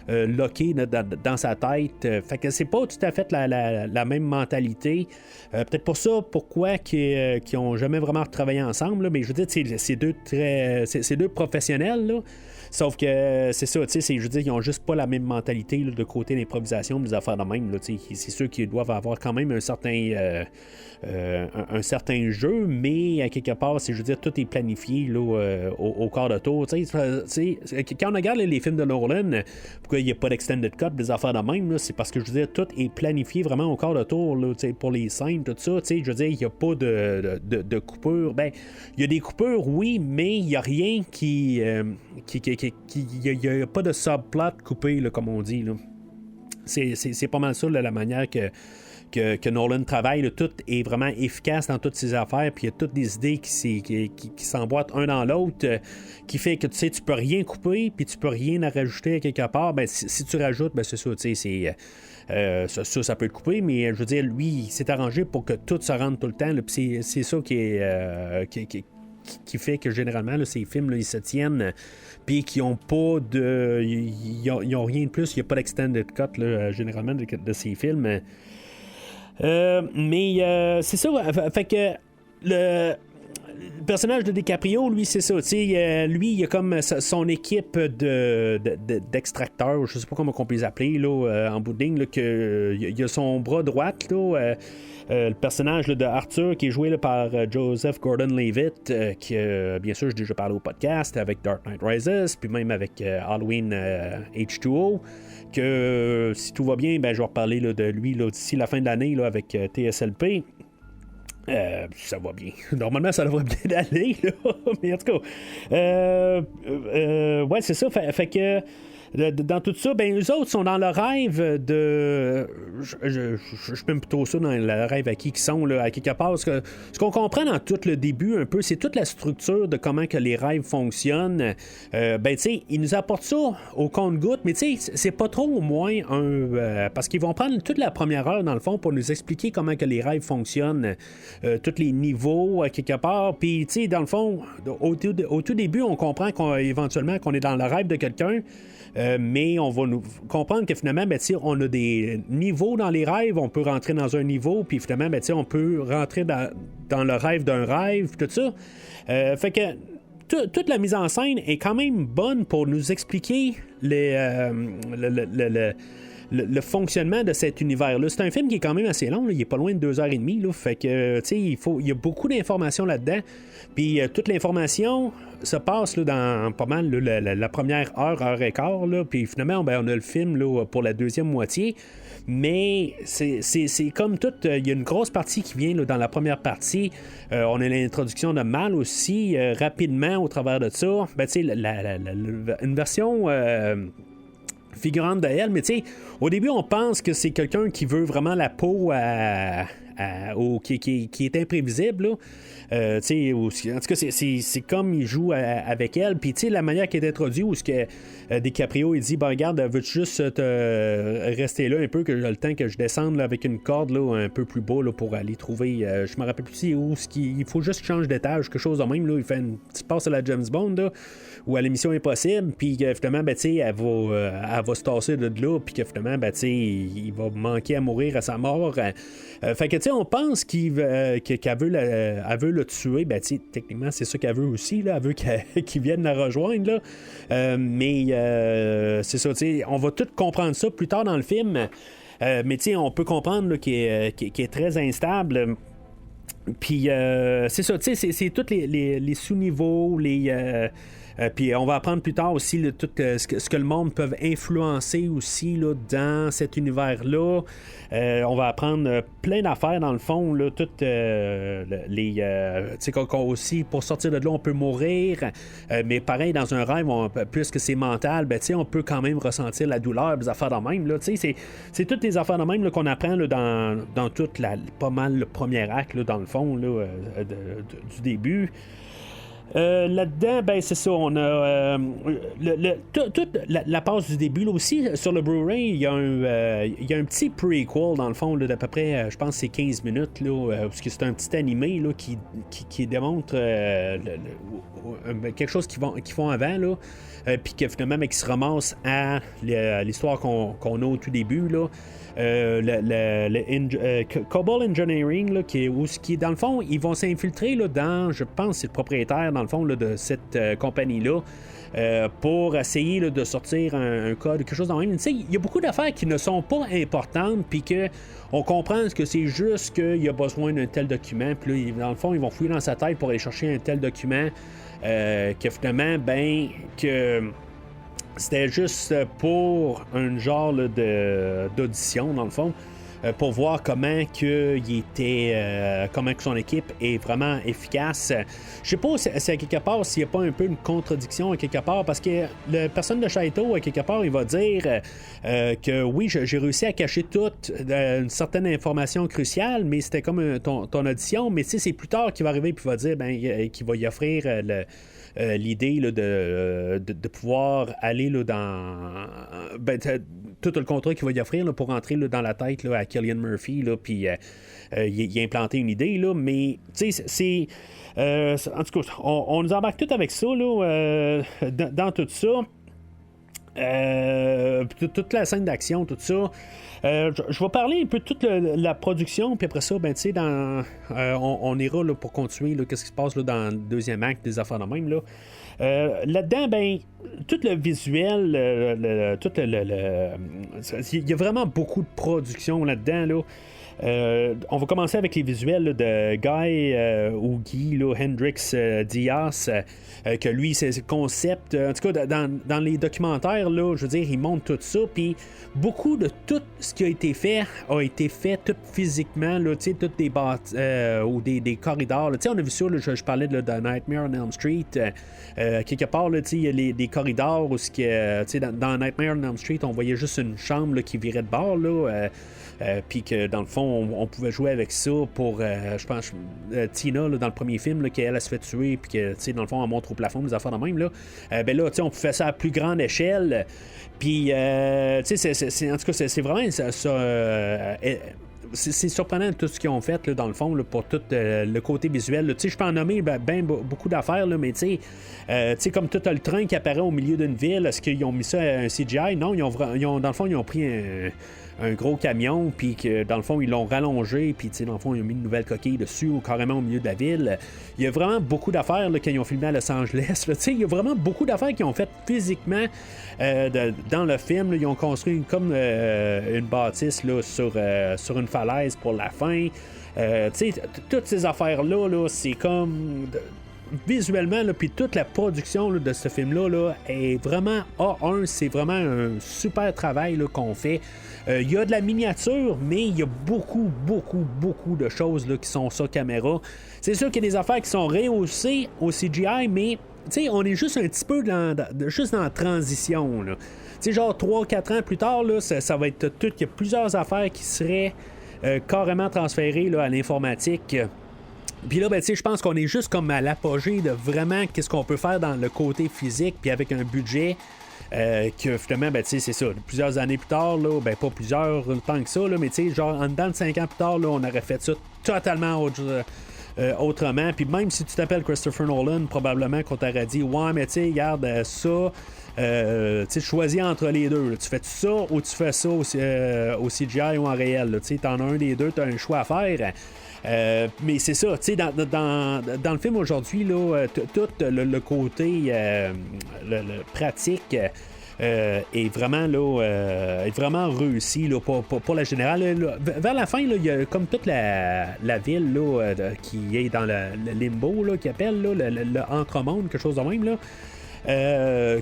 locké dans sa tête. Fait que c'est pas tout à fait la même mentalité. Peut-être pour ça, pourquoi qu'ils ont jamais vraiment travaillé ensemble, là, mais je veux dire, c'est deux professionnels, là. Sauf que c'est ça, tu sais, je veux dire, ils ont juste pas la même mentalité là, de côté d'improvisation, des affaires de même. Là, c'est sûr qu'ils doivent avoir quand même un certain jeu, mais à quelque part, je veux dire, tout est planifié là, au quart de tour. Quand on regarde les films de Nolan, pourquoi il n'y a pas d'extended cut, des affaires de même, là, c'est parce que je veux dire, tout est planifié vraiment au quart de tour là, pour les scènes, tout ça. Je veux dire, il n'y a pas de coupure. Ben, il y a des coupures, oui, mais il n'y a rien qui il n'y a pas de subplot coupé, là, comme on dit. Là. C'est pas mal ça, là, la manière que Nolan travaille. Là. Tout est vraiment efficace dans toutes ses affaires, puis il y a toutes des idées qui s'emboîtent un dans l'autre, qui fait que tu peux rien couper, puis tu peux rien rajouter à quelque part. Ben, si tu rajoutes, ben, c'est ça, tu sais, ça peut être coupé, mais je veux dire, lui, il s'est arrangé pour que tout se rentre tout le temps. Là, puis c'est ça qui fait que généralement là, ces films là, ils se tiennent puis qui n'ont pas de ils ont rien de plus, il n'y a pas d'extended cut là, généralement de ces films mais c'est ça, fait que le personnage de DiCaprio, lui, c'est ça. Lui, il a comme son équipe d'extracteurs, je sais pas comment on peut les appeler là, en bout de ligne, là, il a son bras droit, là, le personnage là, de Arthur qui est joué là, par Joseph Gordon-Levitt, qui, bien sûr, j'ai déjà parlé au podcast avec Dark Knight Rises, puis même avec Halloween H2O. Que si tout va bien, ben, je vais reparler là, de lui là, d'ici la fin de l'année là, avec TSLP. Ça va bien. Normalement, ça devrait bien aller, là. Mais en tout cas, ouais, c'est ça. Fait que dans tout ça, ben eux autres sont dans le rêve de. Je peux plutôt ça dans le rêve à qui ils sont, là, à quelque part. Parce que ce qu'on comprend dans tout le début, un peu, c'est toute la structure de comment que les rêves fonctionnent. Ben, tu sais, ils nous apportent ça au compte-gouttes, mais tu sais, c'est pas trop au moins un. Parce qu'ils vont prendre toute la première heure, dans le fond, pour nous expliquer comment que les rêves fonctionnent, tous les niveaux, à quelque part. Puis, tu sais, dans le fond, au tout début, on comprend éventuellement qu'on est dans le rêve de quelqu'un. Mais on va nous comprendre que finalement, ben, on a des niveaux dans les rêves, on peut rentrer dans un niveau, puis finalement, ben, on peut rentrer dans le rêve d'un rêve, tout ça. Fait que toute la mise en scène est quand même bonne pour nous expliquer le fonctionnement de cet univers-là. C'est un film qui est quand même assez long, là. Il est pas loin de 2h30, là. Fait que, tu sais, il y a beaucoup d'informations là-dedans. Puis toute l'information se passe là, dans pas mal là, la première heure et quart, là. Puis finalement, ben, on a le film là, pour la deuxième moitié. Mais c'est comme tout, il y a une grosse partie qui vient là, dans la première partie. On a l'introduction de Mal aussi, rapidement au travers de ça. Ben, tu sais, une version figurante de elle, mais tu sais, au début, on pense que c'est quelqu'un qui veut vraiment la peau qui est imprévisible, là. En tout cas, c'est comme il joue avec elle. Puis, tu sais, la manière qu'il est introduit, où DiCaprio, il dit, ben, regarde, veux-tu juste rester là un peu, que j'ai le temps que je descende là, avec une corde là, un peu plus bas là, pour aller trouver, je me rappelle plus où, il faut juste qu'il change d'étage, quelque chose de même. Là, il fait une petite passe à la James Bond, là, ou à l'émission Impossible, puis finalement, ben, tu sais, elle va se tasser de là, puis que finalement, ben, tu sais, il va manquer à mourir à sa mort. Fait que, tu sais, on pense qu'elle veut le tuer. Ben, tu sais, techniquement, c'est ça qu'elle veut aussi, là. Elle veut qu'il vienne la rejoindre, là. Mais c'est ça, tu sais, on va tout comprendre ça plus tard dans le film. Mais, tu sais, on peut comprendre là, qu'il est très instable. Puis c'est ça, tu sais, c'est tous les sous-niveaux, puis on va apprendre plus tard aussi là, tout ce que le monde peut influencer aussi là, dans cet univers-là. On va apprendre plein d'affaires dans le fond, là, toutes tu sais, aussi pour sortir de là, on peut mourir, mais pareil, dans un rêve, puisque c'est mental, ben, on peut quand même ressentir la douleur, des affaires de même. Là, c'est toutes les affaires de même là, qu'on apprend là, dans toute pas mal le premier acte, là, dans le fond, là, du début. Là-dedans, ben c'est ça, on a toute la passe du début là aussi. Sur le Blu-ray, il y a un petit prequel dans le fond là, d'à peu près, je pense c'est 15 minutes là, parce que c'est un petit animé là, qui démontre quelque chose qu'ils font avant là, puis que finalement qui se ramasse à l'histoire qu'on a au tout début là. Cobalt Engineering là, qui est dans le fond, ils vont s'infiltrer là, dans, je pense c'est le propriétaire dans le fond là, de cette compagnie-là, pour essayer là, de sortir un code, quelque chose dans le même. Il y a beaucoup d'affaires qui ne sont pas importantes, puis qu'on comprend que c'est juste qu'il y a besoin d'un tel document, puis là, dans le fond, ils vont fouiller dans sa tête pour aller chercher un tel document, que finalement, ben, que c'était juste pour un genre là, d'audition, dans le fond, pour voir comment que il était, comment que son équipe est vraiment efficace. Je sais pas si à quelque part s'il n'y a pas un peu une contradiction à quelque part, parce que la personne de Shaito à quelque part il va dire que oui, j'ai réussi à cacher toute une certaine information cruciale, mais c'était comme ton audition, mais c'est plus tard qu'il va arriver puis il va dire qu'il va y offrir l'idée là, de pouvoir aller là, dans tout le contrat qu'il va y offrir là, pour entrer là, dans la tête là, à Cillian Murphy, puis il a implanté une idée, là, mais c'est en tout cas, on nous embarque tout avec ça là, dans tout ça. Toute la scène d'action, tout ça. Je vais parler un peu de toute la production, puis après ça, ben, tu sais, on ira là, pour continuer qu'est-ce qui se passe là, dans le deuxième acte des affaires de même. Là-dedans, ben, tout le visuel, il y a vraiment beaucoup de production là-dedans. Là. On va commencer avec les visuels là, de Guy Hendrix Diaz, que lui, c'est le concept. En tout cas, dans les documentaires, là, je veux dire, il montre tout ça, puis beaucoup de tout ce qui a été fait tout physiquement, là, tu sais, toutes des ou des corridors. Tu sais, on a vu ça, là, je parlais de Nightmare on Elm Street. Quelque part, tu sais, il y a des corridors où, tu sais, dans Nightmare on Elm Street, on voyait juste une chambre là, qui virait de bord, là. Puis que dans le fond, on pouvait jouer avec ça pour, je pense, Tina, là, dans le premier film, qu'elle se fait tuer, puis que, tu sais, dans le fond, on montre au plafond des affaires de même, là. Ben là, tu sais, on pouvait faire ça à plus grande échelle. Puis, tu sais, en tout cas, c'est vraiment ça. C'est surprenant tout ce qu'ils ont fait là, dans le fond là, pour tout le côté visuel. Je peux en nommer beaucoup d'affaires, là, mais tu sais, comme tout le train qui apparaît au milieu d'une ville, est-ce qu'ils ont mis ça à un CGI? Non, dans le fond, ils ont pris un gros camion, puis que dans le fond, ils l'ont rallongé, puis dans le fond, ils ont mis une nouvelle coquille dessus, ou carrément au milieu de la ville. Il y a vraiment beaucoup d'affaires là, qu'ils ont filmé à Los Angeles. Il y a vraiment beaucoup d'affaires qu'ils ont fait physiquement dans le film. Là, ils ont construit comme une bâtisse là, sur une falaise pour la fin. Toutes ces affaires-là, là, c'est comme... visuellement, puis toute la production là, de ce film-là là, est vraiment A1. C'est vraiment un super travail là, qu'on fait. Il y a de la miniature, mais il y a beaucoup de choses là, qui sont sur caméra. C'est sûr qu'il y a des affaires qui sont rehaussées au CGI, mais on est juste un petit peu juste dans la transition. Genre 3-4 ans plus tard, là, ça va être tout. Il y a plusieurs affaires qui seraient carrément transférées là, à l'informatique. Puis là, ben, je pense qu'on est juste comme à l'apogée de vraiment qu'est-ce qu'on peut faire dans le côté physique, puis avec un budget que finalement, ben, c'est ça. Plusieurs années plus tard, là, ben, pas plusieurs temps que ça, là, mais genre en dedans de 5 ans plus tard, là, on aurait fait ça totalement autrement. Puis même si tu t'appelles Christopher Nolan, probablement qu'on t'aurait dit, ouais, mais tu sais, regarde ça. Tu choisis entre les deux. Là. Tu fais ça ou tu fais ça au CGI ou en réel. Tu en as un des deux, tu as un choix à faire. Mais c'est ça, tu sais, dans le film aujourd'hui, là, tout le côté le pratique, est vraiment là, est vraiment réussi là, pour la générale. Là, vers la fin, là, il y a comme toute la ville là, qui est dans le limbo, là, qui appelle là, le entremonde, quelque chose de même. Là.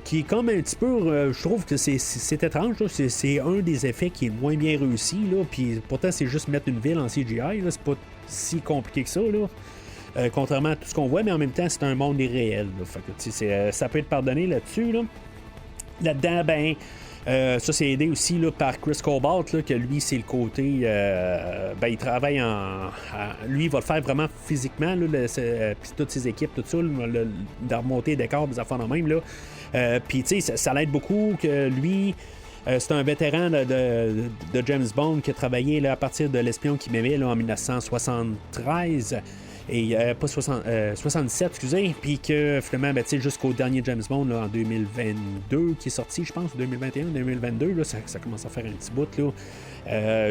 Qui est comme un petit peu, je trouve que c'est étrange, là. C'est un des effets qui est moins bien réussi, là, puis pourtant c'est juste mettre une ville en CGI, là, c'est pas si compliqué que ça, là. Contrairement à tout ce qu'on voit, mais en même temps c'est un monde irréel, là. Fait que, ça peut être pardonné là-dessus, là. Là-dedans, ben, ça c'est aidé aussi là, par Chris Cobalt, là, que lui c'est le côté ben, il travaille lui il va le faire vraiment physiquement là, puis toutes ses équipes tout ça de remonter des décors des affaires de même là, puis tu sais ça l'aide beaucoup que lui c'est un vétéran de James Bond qui a travaillé là, à partir de L'espion qui m'aimait là, en 1973 et pas 77, excusez, puis que finalement, ben, jusqu'au dernier James Bond là, en 2022 qui est sorti, je pense, 2021, 2022, là, ça commence à faire un petit bout. Là.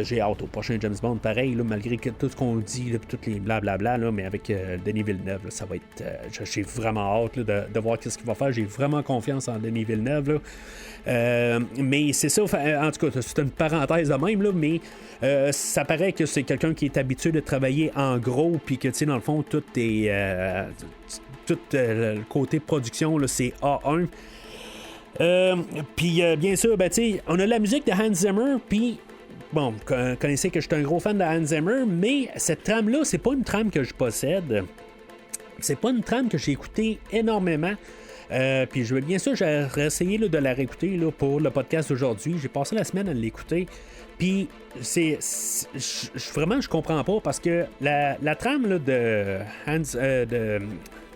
J'ai hâte au prochain James Bond, pareil, là, malgré que tout ce qu'on dit, là, toutes les blablabla, là, mais avec Denis Villeneuve, là, ça va être. J'ai vraiment hâte là, de voir ce qu'il va faire. J'ai vraiment confiance en Denis Villeneuve. Là. Mais c'est ça, en tout cas, c'est une parenthèse de même, là, mais ça paraît que c'est quelqu'un qui est habitué de travailler en gros, puis que, tu sais, dans le fond, tout est. Tout le côté production, là, c'est A1. Puis, bien sûr, ben, tu sais, on a la musique de Hans Zimmer, puis. Bon, vous connaissez que je suis un gros fan de Hans Zimmer, mais cette trame-là, c'est pas une trame que je possède. C'est pas une trame que j'ai écoutée énormément. Puis je vais bien sûr, j'ai essayé là, de la réécouter là, pour le podcast d'aujourd'hui. J'ai passé la semaine à l'écouter. Puis vraiment, je comprends pas parce que la trame là, de Hans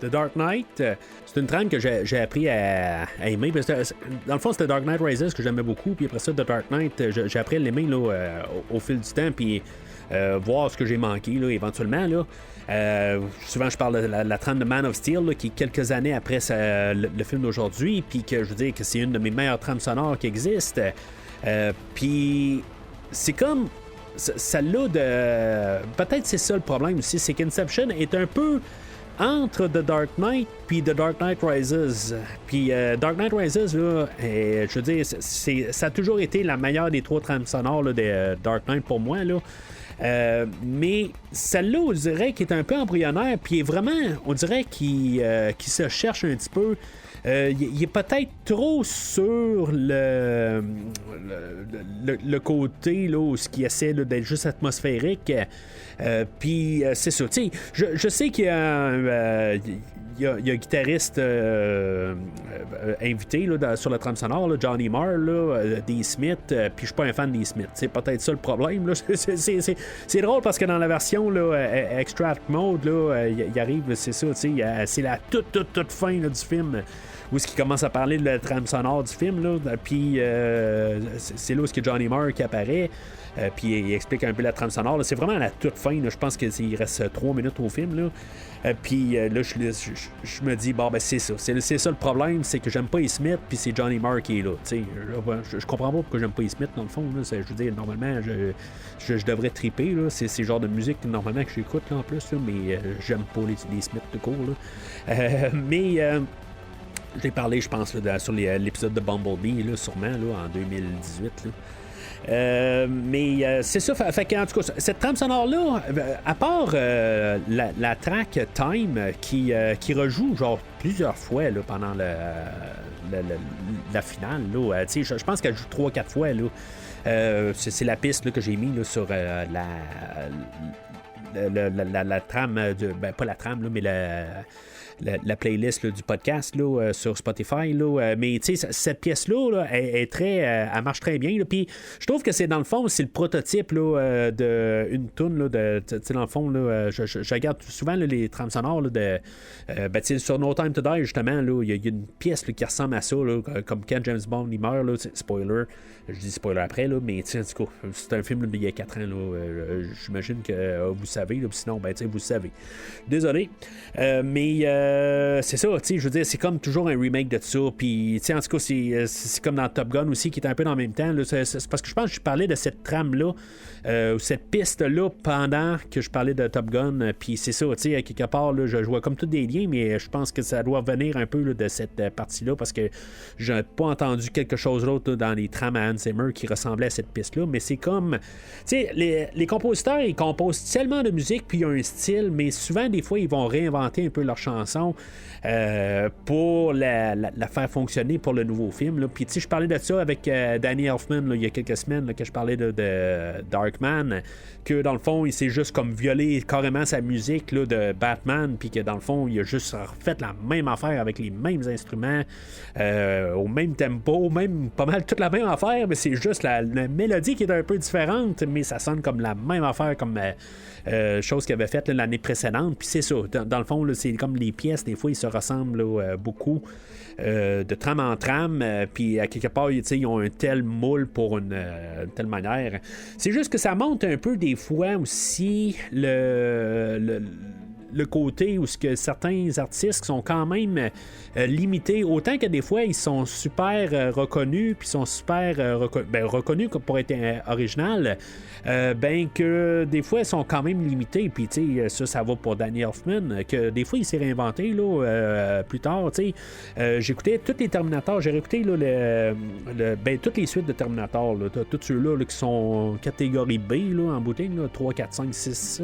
de Dark Knight, c'est une trame que j'ai appris à aimer. Parce que, dans le fond, c'était Dark Knight Rises que j'aimais beaucoup. Puis après ça, de Dark Knight, j'ai appris à l'aimer là, au fil du temps. Puis voir ce que j'ai manqué là, éventuellement. Là. Souvent, je parle de la trame de Man of Steel, là, qui est quelques années après le film d'aujourd'hui. Puis que je veux dire que c'est une de mes meilleures trames sonores qui existent. Puis c'est comme. Celle-là de. Peut-être c'est ça le problème aussi. C'est qu'Inception est un peu entre The Dark Knight puis The Dark Knight Rises. Puis Dark Knight Rises, là, je veux dire, ça a toujours été la meilleure des trois trames sonores là, de Dark Knight pour moi. Là. Mais celle-là, on dirait qu'il est un peu embryonnaire, puis vraiment, on dirait qu'il se cherche un petit peu. Il est peut-être trop sur le côté là, où ce qui essaie là, d'être juste atmosphérique. Puis c'est ça. Tu sais, je sais qu'il y a il y a un guitariste invité là, sur la trame sonore, là, Johnny Marr, des Smith, puis je suis pas un fan des Smith. C'est peut-être ça le problème. Là. C'est drôle parce que dans la version là, Extract Mode, il arrive, c'est ça, c'est la toute fin là, du film. Où est-ce qu'il commence à parler de la trame sonore du film, là, puis c'est là où est-ce que Johnny Marr qui apparaît, puis il explique un peu la trame sonore. Là. C'est vraiment à la toute fin, là. Je pense qu'il reste 3 minutes au film, là. Puis là, je me dis, bon, ben c'est ça. C'est ça le problème, c'est que j'aime pas E. Smith, puis c'est Johnny Marr qui est là. Je comprends pas pourquoi j'aime pas E. Smith, dans le fond. Là. Je veux dire, normalement, je devrais triper. Là. C'est le genre de musique normalement que j'écoute là, en plus, là, mais j'aime pas les Smith de court. Mais j'ai parlé, je pense, là, sur l'épisode de Bumblebee, là, sûrement, là, en 2018. Là. Mais c'est ça, fait qu'en tout cas, cette trame sonore-là, à part la track Time qui rejoue genre plusieurs fois là, pendant la finale, là, je pense qu'elle joue 3-4 fois. Là. C'est la piste là, que j'ai mis là, sur la trame, pas la trame, là, mais la playlist là, du podcast là, sur Spotify. Là, mais tu sais, cette pièce-là là, est très, elle marche très bien. Puis je trouve que c'est dans le fond, c'est le prototype là, d'une tune. Dans le fond, là, je regarde souvent là, les trames sonores là, sur No Time to Die, justement, il y a une pièce là, qui ressemble à ça, là, comme quand James Bond il meurt. Là, spoiler. Je dis spoiler après, là, mais en tout cas, c'est un film d'il y a 4 ans. Là, j'imagine que vous savez, là, sinon, vous savez. Désolé. Mais c'est ça, tu sais, je veux dire, c'est comme toujours un remake de ça. Puis, tu sais, en tout cas, c'est comme dans Top Gun aussi, qui est un peu dans le même temps. Là. C'est parce que je pense que je parlais de cette trame-là, ou cette piste-là, pendant que je parlais de Top Gun. Puis, c'est ça, tu sais, à quelque part, là, je vois comme tous des liens, mais je pense que ça doit venir un peu là, de cette partie-là, parce que j'ai pas entendu quelque chose d'autre là, dans les trames à Hans Zimmer qui ressemblait à cette piste-là. Mais c'est comme, tu sais, les compositeurs, ils composent tellement de musique, puis ils ont un style, mais souvent, des fois, ils vont réinventer un peu leur chanson pour la faire fonctionner pour le nouveau film. Là. Puis, tu sais, je parlais de ça avec Danny Elfman là, il y a quelques semaines, là, que je parlais de Darkman, que dans le fond, il s'est juste comme violé carrément sa musique là, de Batman, puis que dans le fond, il a juste refait la même affaire avec les mêmes instruments, au même tempo, même pas mal toute la même affaire, mais c'est juste la mélodie qui est un peu différente, mais ça sonne comme la même affaire, comme chose qu'il avait faite l'année précédente. Puis c'est ça, dans le fond, là, c'est comme les pièces, des fois, ils se ressemblent là, beaucoup. De trame en trame, puis à quelque part, ils ont un tel moule pour une telle manière. C'est juste que ça monte un peu des fois aussi le côté où ce que certains artistes sont quand même limités, autant que des fois ils sont super reconnus, puis sont super reconnus pour être original, ben que des fois ils sont quand même limités, puis tu sais, ça va pour Danny Elfman, que des fois il s'est réinventé là, plus tard, tu sais, j'écoutais tous les Terminators, j'ai réécouté là, toutes les suites de Terminator, là, tous ceux-là là, qui sont catégorie B là, en boutique, là, 3, 4, 5, 6,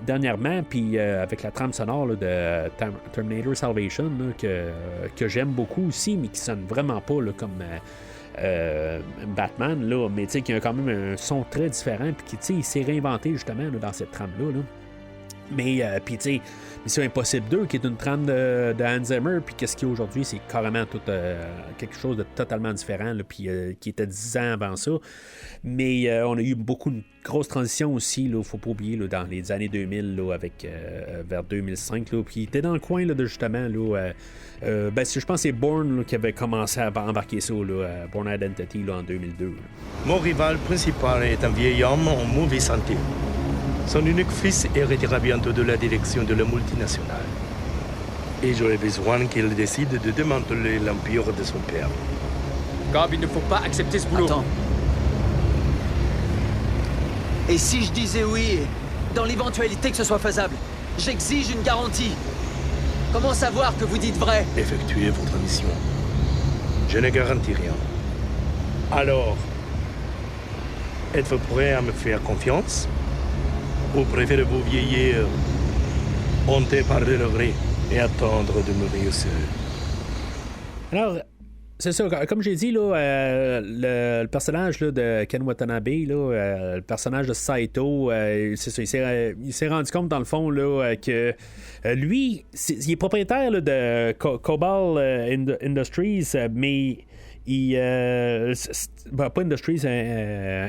dernièrement, puis avec la trame sonore là, de Terminator Salvation là, que j'aime beaucoup aussi, mais qui sonne vraiment pas là, comme Batman, là, mais qui a quand même un son très différent, puis qui il s'est réinventé justement là, dans cette trame-là. Là. Mais, puis, tu sais, Mission Impossible 2, qui est une trame de Hans Zimmer, puis qu'est-ce qu'il y a aujourd'hui, c'est carrément tout, quelque chose de totalement différent, là, puis qui était 10 ans avant ça. Mais on a eu beaucoup de grosses transitions aussi, il ne faut pas oublier, là, dans les années 2000, là, avec, vers 2005, là, puis il était dans le coin là, de justement, là, je pense que c'est Bourne là, qui avait commencé à embarquer ça, là, Bourne Identity, là, en 2002. Là. Mon rival principal est un vieil homme en mauvaise santé. Son unique fils héritera bientôt de la direction de la multinationale. Et j'aurai besoin qu'il décide de démanteler l'empire de son père. Cobb, il ne faut pas accepter ce boulot. Attends. Et si je disais oui, dans l'éventualité que ce soit faisable, j'exige une garantie. Comment savoir que vous dites vrai? Effectuez votre mission. Je ne garantis rien. Alors, êtes-vous prêt à me faire confiance? Ou préférez-vous vieillir, hanté par le regret et attendre de mourir seul? Alors, c'est ça, comme j'ai dit, là, le personnage là, de Ken Watanabe, là, le personnage de Saito, c'est ça, il s'est rendu compte, dans le fond, là, que lui, il est propriétaire là, de Cobalt Industries, mais pas Industries,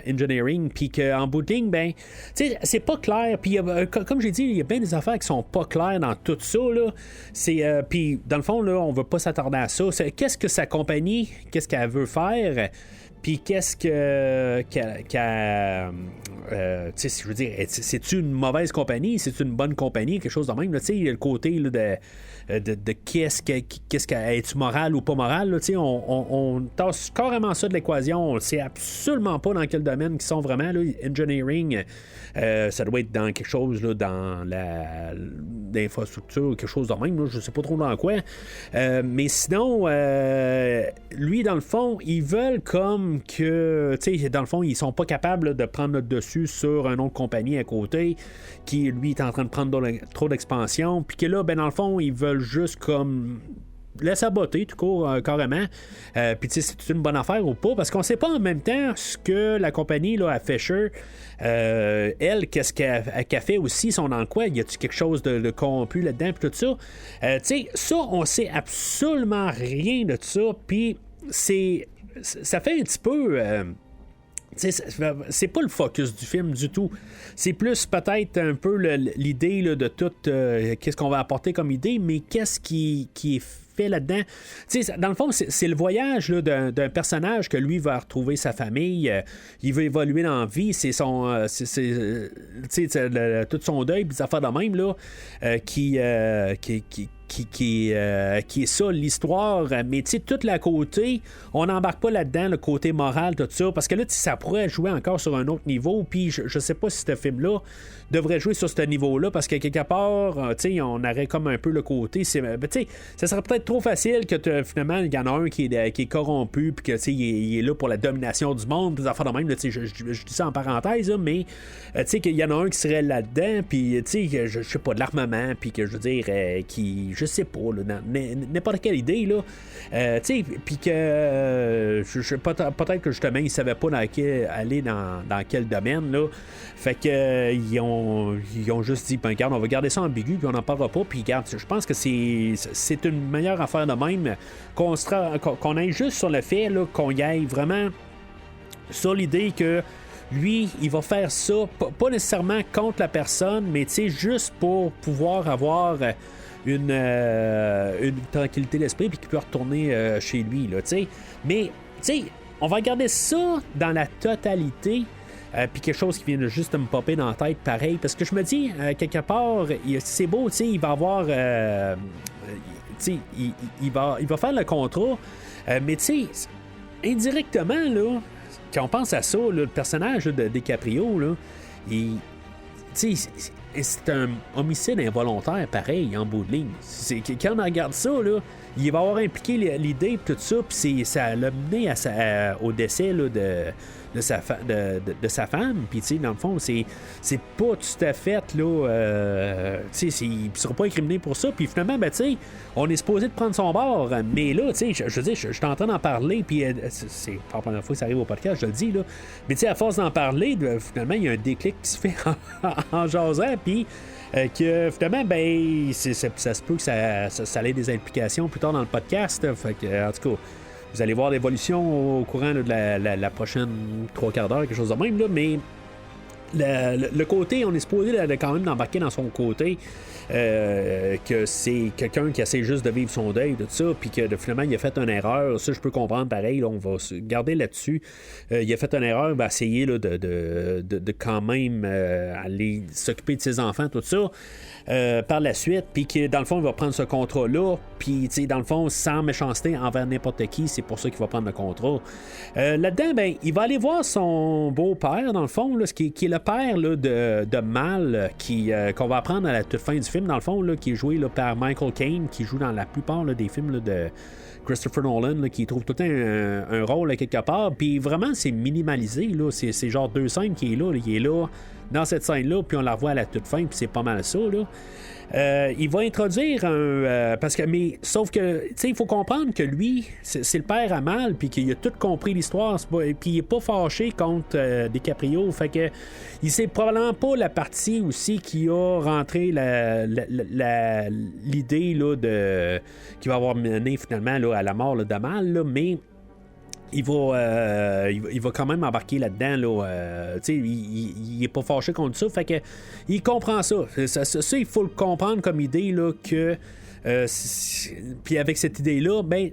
Engineering, puis qu'en bout de ligne, ben, tu sais, c'est pas clair, puis comme j'ai dit, il y a bien des affaires qui sont pas claires dans tout ça, là, puis dans le fond, là, on veut pas s'attarder à ça, qu'est-ce que sa compagnie, qu'est-ce qu'elle veut faire, puis qu'est-ce que tu sais, je veux dire, c'est-tu une mauvaise compagnie, c'est-tu une bonne compagnie, quelque chose de même, tu sais, il y a le côté là, de qu'est-ce est-tu moral ou pas moral, là, on tasse carrément ça de l'équation, on ne sait absolument pas dans quel domaine qu'ils sont vraiment, là, engineering, ça doit être dans quelque chose là, dans l'infrastructure, quelque chose de même, là, je sais pas trop dans quoi, mais sinon lui dans le fond, ils veulent comme que, tu sais, dans le fond, ils sont pas capables là, de prendre notre dessus sur une autre compagnie à côté qui, lui, est en train de prendre trop d'expansion, puis que là, ben dans le fond, ils veulent juste comme la saboter tout court, carrément. Puis tu sais, c'est une bonne affaire ou pas, parce qu'on sait pas en même temps ce que la compagnie là, à Fisher, elle, qu'est-ce qu'elle fait aussi, sont dans le coin, y a-tu quelque chose de corrompu là-dedans, puis tout ça. Tu sais, ça, on sait absolument rien de ça, puis ça fait un petit peu... c'est pas le focus du film du tout. C'est plus peut-être un peu l'idée là, de tout qu'est-ce qu'on va apporter comme idée, mais qu'est-ce qui est fait là-dedans. Dans le fond, c'est le voyage là, d'un personnage que lui va retrouver sa famille. Il veut évoluer dans la vie. C'est son tout son deuil, des affaires de même là, qui qui est ça, l'histoire. Mais tu sais, tout le côté, on n'embarque pas là-dedans, le côté moral, tout ça, parce que là, ça pourrait jouer encore sur un autre niveau. Puis je sais pas si ce film-là devrait jouer sur ce niveau-là, parce que quelque part, tu sais, on aurait comme un peu le côté. Tu sais, ça serait peut-être trop facile que finalement, il y en a un qui est corrompu, puis que tu sais, il est là pour la domination du monde, des affaires de même. Tu sais, je dis ça en parenthèse, là, mais tu sais, qu'il y en a un qui serait là-dedans, puis tu sais, je sais pas, de l'armement, puis que je veux dire, qui, je sais pas, là, n'importe quelle idée, là, tu sais, puis que peut-être que justement, ils savaient pas aller dans quel domaine, là. Fait que ils ont juste dit, ben regarde, on va garder ça ambigu, puis on n'en parlera pas, puis regarde, je pense que c'est une meilleure affaire de même qu'on aille juste sur le fait là, qu'on y aille vraiment sur l'idée que lui, il va faire ça, pas nécessairement contre la personne, mais tu sais, juste pour pouvoir avoir une tranquillité d'esprit, puis qu'il peut retourner chez lui, là, tu sais. Mais, tu sais, on va garder ça dans la totalité. Puis quelque chose qui vient de juste me popper dans la tête pareil, parce que je me dis quelque part c'est beau, tu sais, il va avoir tu sais, il va faire le contrat, mais tu sais, indirectement là, quand on pense à ça là, le personnage là, de DiCaprio là, tu sais, c'est un homicide involontaire pareil en bout de ligne. Quand on regarde ça là, il va avoir impliqué l'idée et tout ça, puis ça l'a mené au décès là, de sa femme, puis tu sais, dans le fond, c'est pas tout à fait, là, tu sais, il sera pas incriminé pour ça, puis finalement, ben, tu sais, on est supposé de prendre son bord, mais là, tu sais, je veux dire, je suis en train d'en parler, puis c'est pas la première fois que ça arrive au podcast, je le dis, là, mais tu sais, à force d'en parler, finalement, il y a un déclic qui se fait en jasant, puis que finalement, ben, ça se peut que ça ait des implications plus tard dans le podcast, fait que, en tout cas, vous allez voir l'évolution au courant là, de la prochaine 3/4 d'heure, quelque chose de même, là, mais le côté, on est supposé de quand même d'embarquer dans son côté, que c'est quelqu'un qui essaie juste de vivre son deuil, tout ça, puis que finalement il a fait une erreur. Ça, je peux comprendre pareil, là, on va se garder là-dessus. Il a fait une erreur, il va essayer là, de quand même aller s'occuper de ses enfants, tout ça. Par la suite, puis que dans le fond, il va prendre ce contrat-là, puis dans le fond, sans méchanceté envers n'importe qui, c'est pour ça qu'il va prendre le contrat. Là-dedans, ben, il va aller voir son beau-père, dans le fond, là, qui est le père là, de Mal, qu'on va apprendre à la toute fin du film, dans le fond, là, qui est joué là, par Michael Caine, qui joue dans la plupart là, des films là, de Christopher Nolan, là, qui trouve tout un rôle là, quelque part, puis vraiment, c'est minimalisé, là, c'est genre 2 scènes qui est là, il est là dans cette scène-là, puis on la revoit à la toute fin, puis c'est pas mal ça, là. Il va introduire mais sauf que, tu sais, il faut comprendre que lui, c'est le père à Mal, puis qu'il a tout compris l'histoire, puis il est pas fâché contre DiCaprio, fait que il sait probablement pas la partie aussi qui a rentré l'idée, là, qui va avoir mené finalement là, à la mort là, de Mal, là, mais il va quand même embarquer là-dedans. Là, il est pas fâché contre ça. Fait que il comprend ça. Ça, il faut le comprendre comme idée là, que puis avec cette idée-là, ben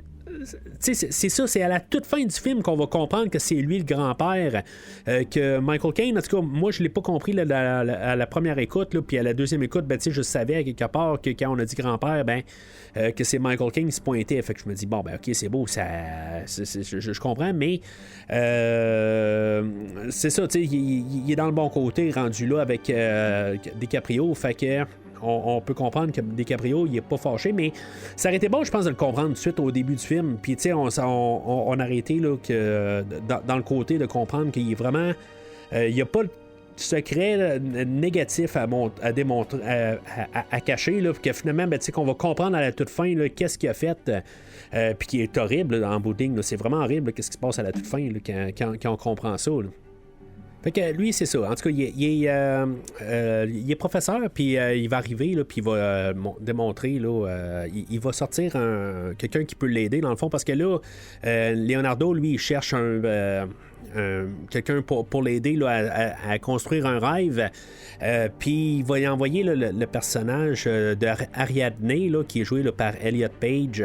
c'est ça, c'est à la toute fin du film qu'on va comprendre que c'est lui le grand-père, que Michael Caine, en tout cas, moi je l'ai pas compris là, à la première écoute, là, puis à la deuxième écoute, ben, je savais à quelque part que quand on a dit grand-père, ben, que c'est Michael Caine qui se pointait, fait que je me dis, bon, ben ok, c'est beau, je comprends, mais c'est ça, tu sais, il est dans le bon côté, rendu là avec DiCaprio, fait que on peut comprendre que DiCaprio, il est pas fâché, mais ça aurait été bon, je pense, de le comprendre tout de suite au début du film. Puis, tu sais, on a arrêté là, que, dans le côté de comprendre qu'il est vraiment... il n'y a pas de secret négatif à démontrer, à cacher, là, que finalement, ben, tu sais, qu'on va comprendre à la toute fin là, qu'est-ce qu'il a fait, puis qui est horrible là, en bout de ligne. C'est vraiment horrible, là, qu'est-ce qui se passe à la toute fin là, quand on comprend ça, là. Fait que lui, c'est ça. En tout cas, il est professeur, puis il va arriver, là, puis il va démontrer, là, il va sortir quelqu'un qui peut l'aider, dans le fond, parce que là, Leonardo, lui, il cherche quelqu'un pour l'aider là, à construire un rêve. Puis il va y envoyer là, le personnage d'Ariadne, là, qui est joué là, par Elliot Page.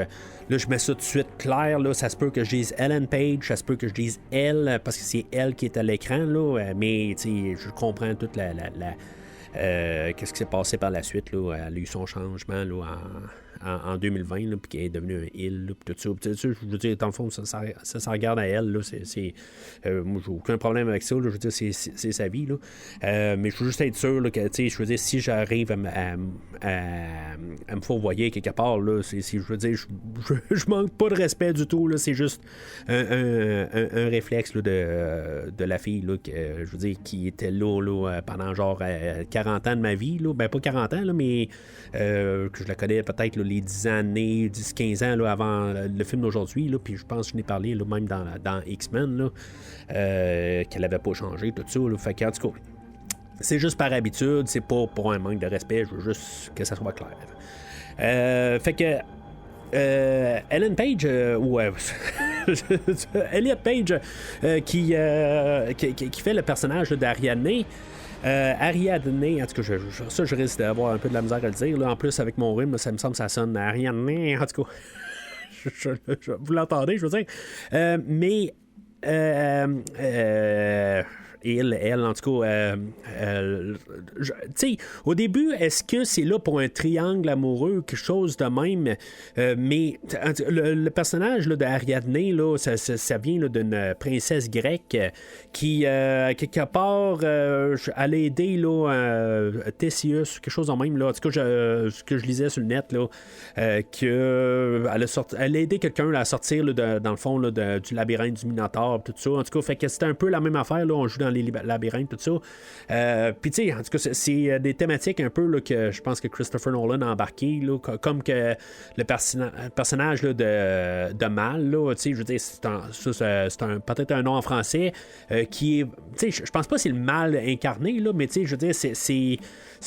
Là, je mets ça tout de suite clair. Là, ça se peut que je dise Ellen Page, ça se peut que je dise elle, parce que c'est elle qui est à l'écran. Là, mais je comprends toute qu'est-ce qui s'est passé par la suite. Là, elle a eu son changement là, en 2020, puis qu'elle est devenue un île, puis tout ça. Je veux dire, dans le fond, ça regarde à elle. Là, moi, j'ai aucun problème avec ça. Là, je veux dire, c'est sa vie. Là. Mais je veux juste être sûr là, que, je veux dire, si j'arrive à me fourvoyer quelque part, là, je veux dire, je manque pas de respect du tout. Là, c'est juste un réflexe là, de la fille, là, que, je veux dire, qui était là pendant genre 40 ans de ma vie. Là. Ben, pas 40 ans, là, mais que je la connais peut-être là, les 10-15 ans là, avant le film d'aujourd'hui. Là, puis je pense que je n'ai parlé là, même dans X-Men, là, qu'elle n'avait pas changé, tout ça. Là. Fait qu'en tout cas, c'est juste par habitude, c'est pas pour un manque de respect, je veux juste que ça soit clair. Fait que Ellen Page Elliot Page qui fait le personnage d'Ariadne. Ariadne, en tout cas, je risque d'avoir un peu de la misère à le dire. Là. En plus, avec mon rhume, ça me semble que ça sonne Ariadne. En tout cas, vous l'entendez, je veux dire. Mais elle, en tout cas, tu sais, au début, est-ce que c'est là pour un triangle amoureux, quelque chose de même? Mais le personnage là, d'Ariadne, là, ça vient là, d'une princesse grecque qui, quelque part, elle a aidé là, Théséus, quelque chose de même. Là. En tout cas, ce que je lisais sur le net, là, elle a aidé quelqu'un là, à sortir là, dans le fond là, du labyrinthe du Minotaure, tout ça. En tout cas, fait que c'était un peu la même affaire. Là, on joue dans les labyrinthes, tout ça. Puis, tu sais, en tout cas, c'est des thématiques un peu là, que je pense que Christopher Nolan a embarqué, là, comme que le personnage là, de Mal, là, tu sais, je veux dire, c'est peut-être un nom en français qui est. Tu sais, je pense pas que c'est le mal incarné, là, mais tu sais, je veux dire, c'est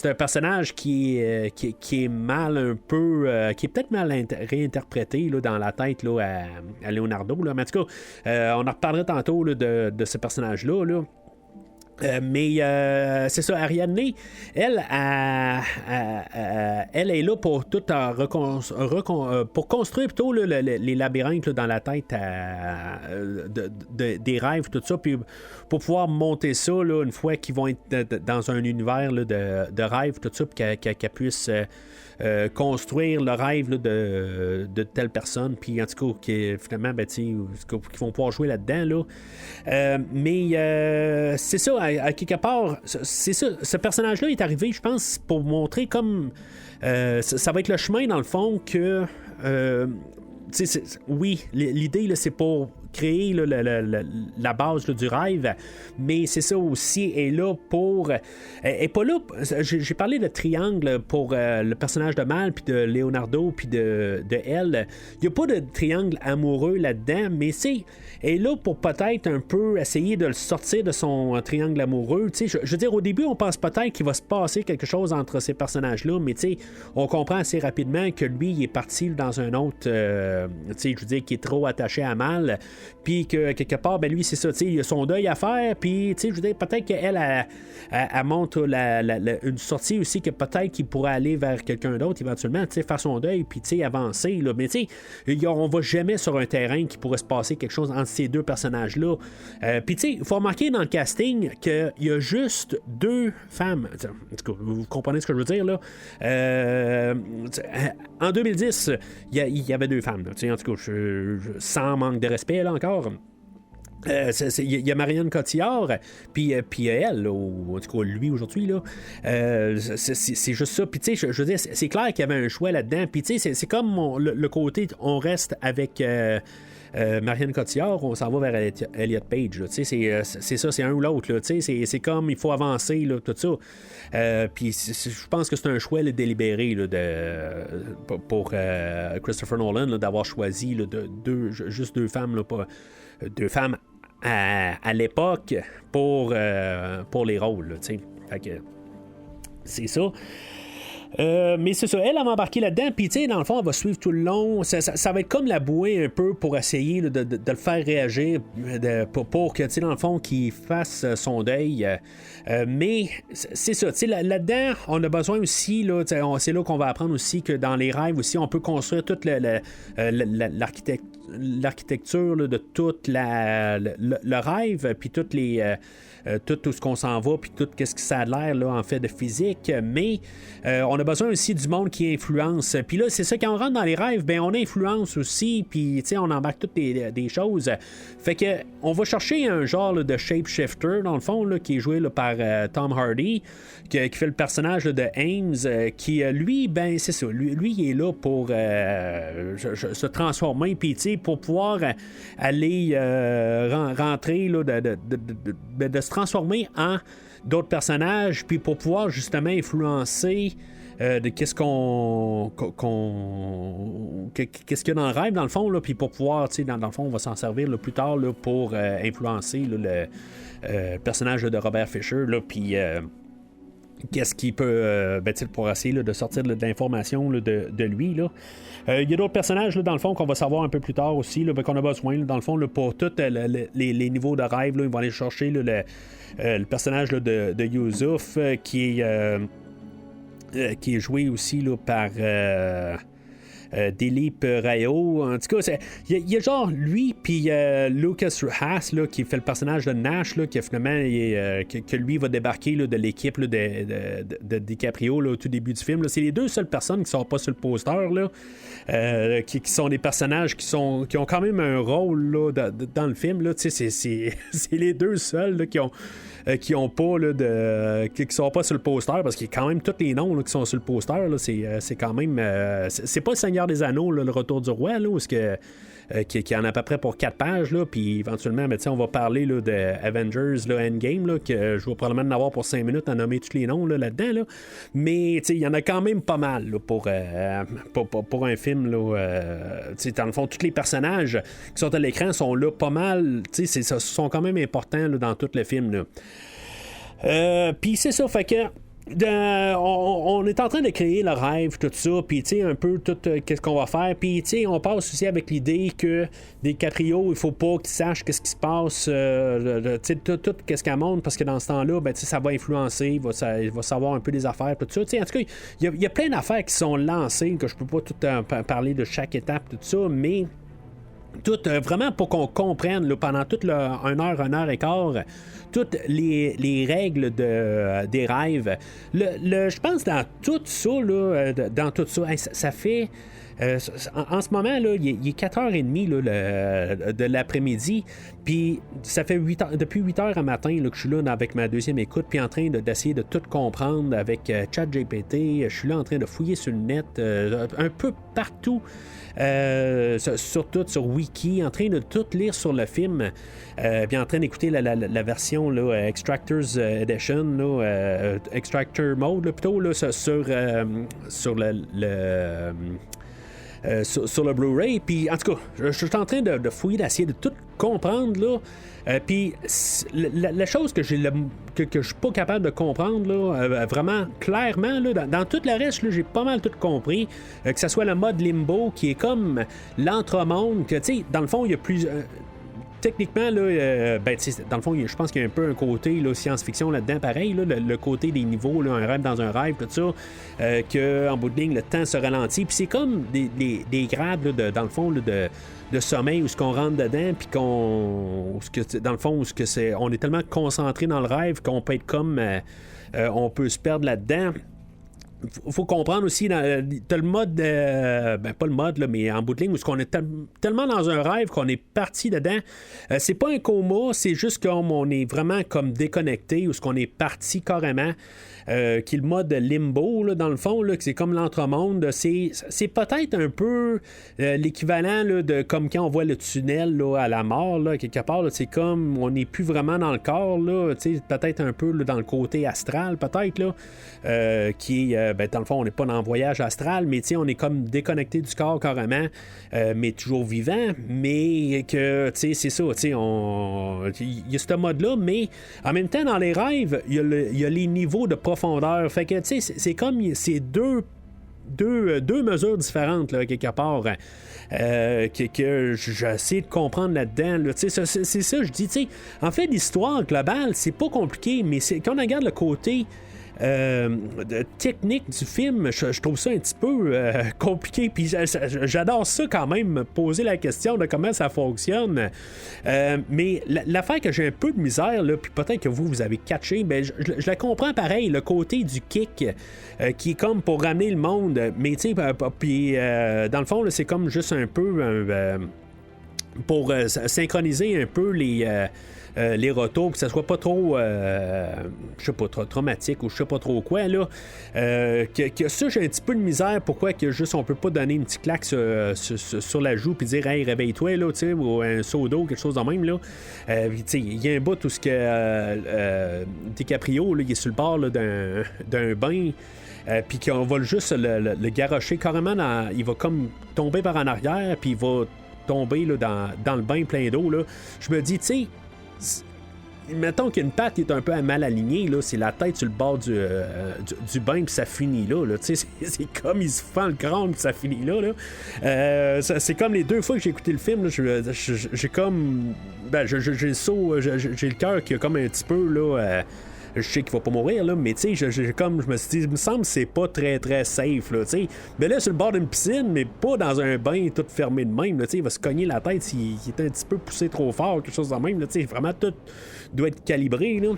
un personnage qui est mal un peu. Qui est peut-être mal réinterprété là, dans la tête là, à Leonardo. Là. Mais en tout cas, on en reparlera tantôt là, de ce personnage-là. Là. Mais c'est ça, Ariadne, elle est là pour tout pour construire plutôt là, les labyrinthes là, dans la tête des rêves, tout ça, puis pour pouvoir monter ça là, une fois qu'ils vont être dans un univers là, de rêves, tout ça, puis qu'elle puisse construire le rêve là, de telle personne, puis en tout cas, finalement, ben, qu'ils vont pouvoir jouer là-dedans. Là. Mais c'est ça, à quelque part, c'est ça, ce personnage-là est arrivé, je pense, pour montrer comme ça va être le chemin, dans le fond, que oui, l'idée, là, c'est pour créer là, la base là, du rêve, mais c'est ça aussi, elle est là pour. Elle n'est pas là. J'ai parlé de triangle pour le personnage de Mal, puis de Leonardo, puis de elle. Il n'y a pas de triangle amoureux là-dedans, mais elle est là pour peut-être un peu essayer de le sortir de son triangle amoureux. Je veux dire, au début, on pense peut-être qu'il va se passer quelque chose entre ces personnages-là, mais on comprend assez rapidement que lui, il est parti dans un autre. Je veux dire, qui est trop attaché à Mal. Puis que quelque part, ben lui, c'est ça, il a son deuil à faire, puis je veux dire, peut-être qu'elle elle montre une sortie aussi, que peut-être qu'il pourrait aller vers quelqu'un d'autre éventuellement, faire son deuil, puis avancer, là. Mais on va jamais sur un terrain qui pourrait se passer quelque chose entre ces deux personnages-là. Puis il faut remarquer dans le casting qu'il y a juste 2 femmes. En tout cas, vous comprenez ce que je veux dire, là. En 2010, il y avait 2 femmes, là, en tout cas, sans manque de respect, là, encore. Il y a Marianne Cotillard, puis elle, en tout cas lui aujourd'hui, là, c'est juste ça. Puis tu sais, je veux dire, c'est clair qu'il y avait un choix là-dedans. Puis tu sais, c'est comme le côté, on reste avec Marianne Cotillard, on s'en va vers Elliot Page. Tu sais, c'est ça, c'est un ou l'autre. Tu sais, c'est comme il faut avancer, là, tout ça. Puis je pense que c'est un choix là, délibéré là, pour Christopher Nolan là, d'avoir choisi là, juste 2 femmes, là, pas 2 femmes à l'époque pour les rôles, tu sais. Fait que c'est ça. Mais c'est ça, elle va embarquer là-dedans, puis tu sais, dans le fond, elle va suivre tout le long. Ça va être comme la bouée un peu pour essayer là, de le faire réagir, pour que, tu sais, dans le fond, qu'il fasse son deuil. Mais c'est ça, tu sais, là-dedans, on a besoin aussi, là, c'est là qu'on va apprendre aussi que dans les rêves aussi, on peut construire toute l'architecture là, de tout le rêve, puis toutes les. Tout ce qu'on s'en va, puis tout ce que ça a l'air là, en fait de physique, mais on a a besoin aussi du monde qui influence. Puis là, c'est ça, quand on rentre dans les rêves, ben on influence aussi, puis on embarque toutes des choses. Fait que on va chercher un genre là, de shapeshifter, dans le fond, là, qui est joué là, par Tom Hardy, qui fait le personnage là, de Ames, qui, lui, ben c'est ça, lui il est là pour se transformer, puis pour pouvoir aller rentrer, là, de se transformer en d'autres personnages, puis pour pouvoir justement influencer de qu'est-ce qu'est-ce qu'il y a dans le rêve, dans le fond, là, puis pour pouvoir, dans le fond, on va s'en servir là, plus tard là, pour influencer là, le personnage de Robert Fisher, là, puis qu'est-ce qu'il peut, pour essayer là, de sortir de l'information là, de lui, là. Il y a d'autres personnages, là, dans le fond, qu'on va savoir un peu plus tard aussi, là, qu'on a besoin, là, dans le fond, là, pour tous les niveaux de rêve. Là, ils vont aller chercher là, le personnage là, de Yusuf, qui est joué aussi là, par Dilip Rayo. En tout cas, il y a genre lui, puis Lucas Haas, là, qui fait le personnage de Nash, là, qui finalement que lui va débarquer là, de l'équipe là, de DiCaprio là, au tout début du film. Là. C'est les deux seules personnes qui ne sont pas sur le poster, là, qui sont des personnages qui ont quand même un rôle là, dans le film. Là. C'est les deux seuls là, qui ont pas là, qui sont pas sur le poster, parce qu'il y a quand même tous les noms là, qui sont sur le poster. Là, c'est quand même c'est pas le Seigneur des Anneaux, là, le Retour du Roi, là, où qui en a à peu près pour 4 pages, là, puis éventuellement, on va parler là, de Avengers là, Endgame, là, que je vais probablement en avoir pour 5 minutes à nommer tous les noms là, là-dedans, là. Mais il y en a quand même pas mal là, pour un film. Là, dans le fond, tous les personnages qui sont à l'écran sont là pas mal, sont quand même importants là, dans tout le film. Puis c'est ça, fait que on est en train de créer le rêve, tout ça, puis un peu tout qu'est-ce qu'on va faire, puis on passe aussi avec l'idée que DiCaprio, il faut pas qu'il sache qu'est-ce qui se passe, tout qu'est-ce qu'elle montre, parce que dans ce temps-là, ça va influencer, il va savoir un peu des affaires, tout ça. En tout cas, il y a plein d'affaires qui sont lancées, que je peux pas tout parler de chaque étape, tout ça, mais tout vraiment pour qu'on comprenne là, pendant toute 1 heure et quart, toutes les règles des rêves. Je pense dans tout ça, là, dans tout ça, ça fait. En ce moment, là, il est 4h30 là, de l'après-midi, puis ça fait depuis 8h à matin là, que je suis là avec ma deuxième écoute, puis en train d'essayer de tout comprendre avec ChatGPT. Je suis là en train de fouiller sur le net, un peu partout. Surtout sur Wiki, en train de tout lire sur le film, puis en train d'écouter la version là, Extractors Edition, là, Extractor Mode là, plutôt là, sur le Blu-ray. Puis en tout cas, je suis en train de fouiller, d'essayer de tout comprendre là. Puis la chose que je suis pas capable de comprendre là, vraiment clairement là, dans tout le reste là, j'ai pas mal tout compris, que ce soit le mode Limbo qui est comme l'entremonde, que tu sais dans le fond il y a plus techniquement, là, dans le fond, je pense qu'il y a un peu un côté là, science-fiction là-dedans, pareil, là, le côté des niveaux, là, un rêve dans un rêve, tout ça, qu'en bout de ligne, le temps se ralentit. Puis c'est comme des grades, là, dans le fond, là, de sommeil, où ce qu'on rentre dedans, puis dans le fond, on est tellement concentré dans le rêve qu'on peut être comme... on peut se perdre là-dedans. Faut comprendre aussi, t'as le mode, pas le mode, là, mais en bout de ligne, où on est tellement dans un rêve qu'on est parti dedans. C'est pas un coma, c'est juste comme on est vraiment comme déconnecté, où qu'on est parti carrément. Qui est le mode limbo, là, dans le fond, là, que c'est comme l'entremonde. C'est peut-être un peu l'équivalent là, de comme quand on voit le tunnel là, à la mort, là, quelque part. Là, c'est comme on n'est plus vraiment dans le corps, là, peut-être un peu là, dans le côté astral, peut-être, là, qui est, dans le fond, on n'est pas dans le voyage astral, mais on est comme déconnecté du corps carrément, mais toujours vivant, mais que, c'est ça, il y a ce mode-là, mais en même temps, dans les rêves, il y a les niveaux de profondeur. Fait que, c'est comme ces deux mesures différentes, là, quelque part, que j'essaie de comprendre là-dedans. Là. C'est ça, je dis, en fait, l'histoire globale, c'est pas compliqué, mais quand on regarde le côté technique du film, je trouve ça un petit peu compliqué. Puis j'adore ça quand même, poser la question de comment ça fonctionne. Mais l'affaire que j'ai un peu de misère, là, puis peut-être que vous avez catché, ben, je la comprends pareil, le côté du kick qui est comme pour ramener le monde. Mais tu sais, puis dans le fond, là, c'est comme juste un peu pour synchroniser un peu les retours, que ça soit pas trop je sais pas, trop traumatique ou je sais pas trop quoi là, que ça j'ai un petit peu de misère. Pourquoi que juste on peut pas donner une petite claque sur la joue puis dire hey réveille-toi là, tu sais, ou un seau d'eau, quelque chose de même là. Tu sais, il y a un bout où ce que DiCaprio là, il est sur le bord là, d'un bain. Puis qu'on va juste le garrocher carrément il va comme tomber par en arrière puis il va tomber là, dans le bain plein d'eau là. Je me dis, tu sais, mettons qu'une patte est un peu mal alignée, là, c'est la tête sur le bord du bain, puis ça finit là. Tu sais, c'est comme il se fend le crâne, puis ça finit là. C'est comme les deux fois que j'ai écouté le film, là, j'ai comme. Ben, j'ai le cœur qui a comme un petit peu là. Je sais qu'il va pas mourir, là, mais tu sais, je me suis dit, il me semble que c'est pas très très safe, là, tu sais. Mais là, sur le bord d'une piscine, mais pas dans un bain tout fermé de même, là, tu sais, il va se cogner la tête s'il est un petit peu poussé trop fort, quelque chose de même, là, tu sais, vraiment tout doit être calibré, là.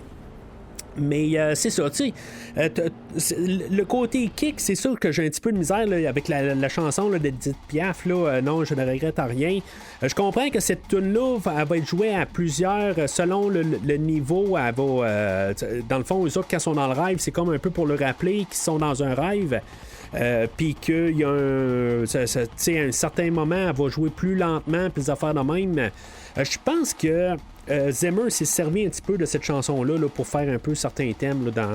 Mais c'est ça, tu sais, le côté kick, c'est sûr que j'ai un petit peu de misère là, avec la chanson là, d'Edith Piaf, là, non, je ne regrette rien. Je comprends que cette tune-là, elle va être jouée à plusieurs, selon le niveau, elle va, dans le fond, eux autres, quand ils sont dans le rêve, c'est comme un peu pour le rappeler qu'ils sont dans un rêve. Puis qu'il y a un certain moment, elle va jouer plus lentement, puis des affaires de même. Je pense que Zimmer s'est servi un petit peu de cette chanson-là là, pour faire un peu certains thèmes là,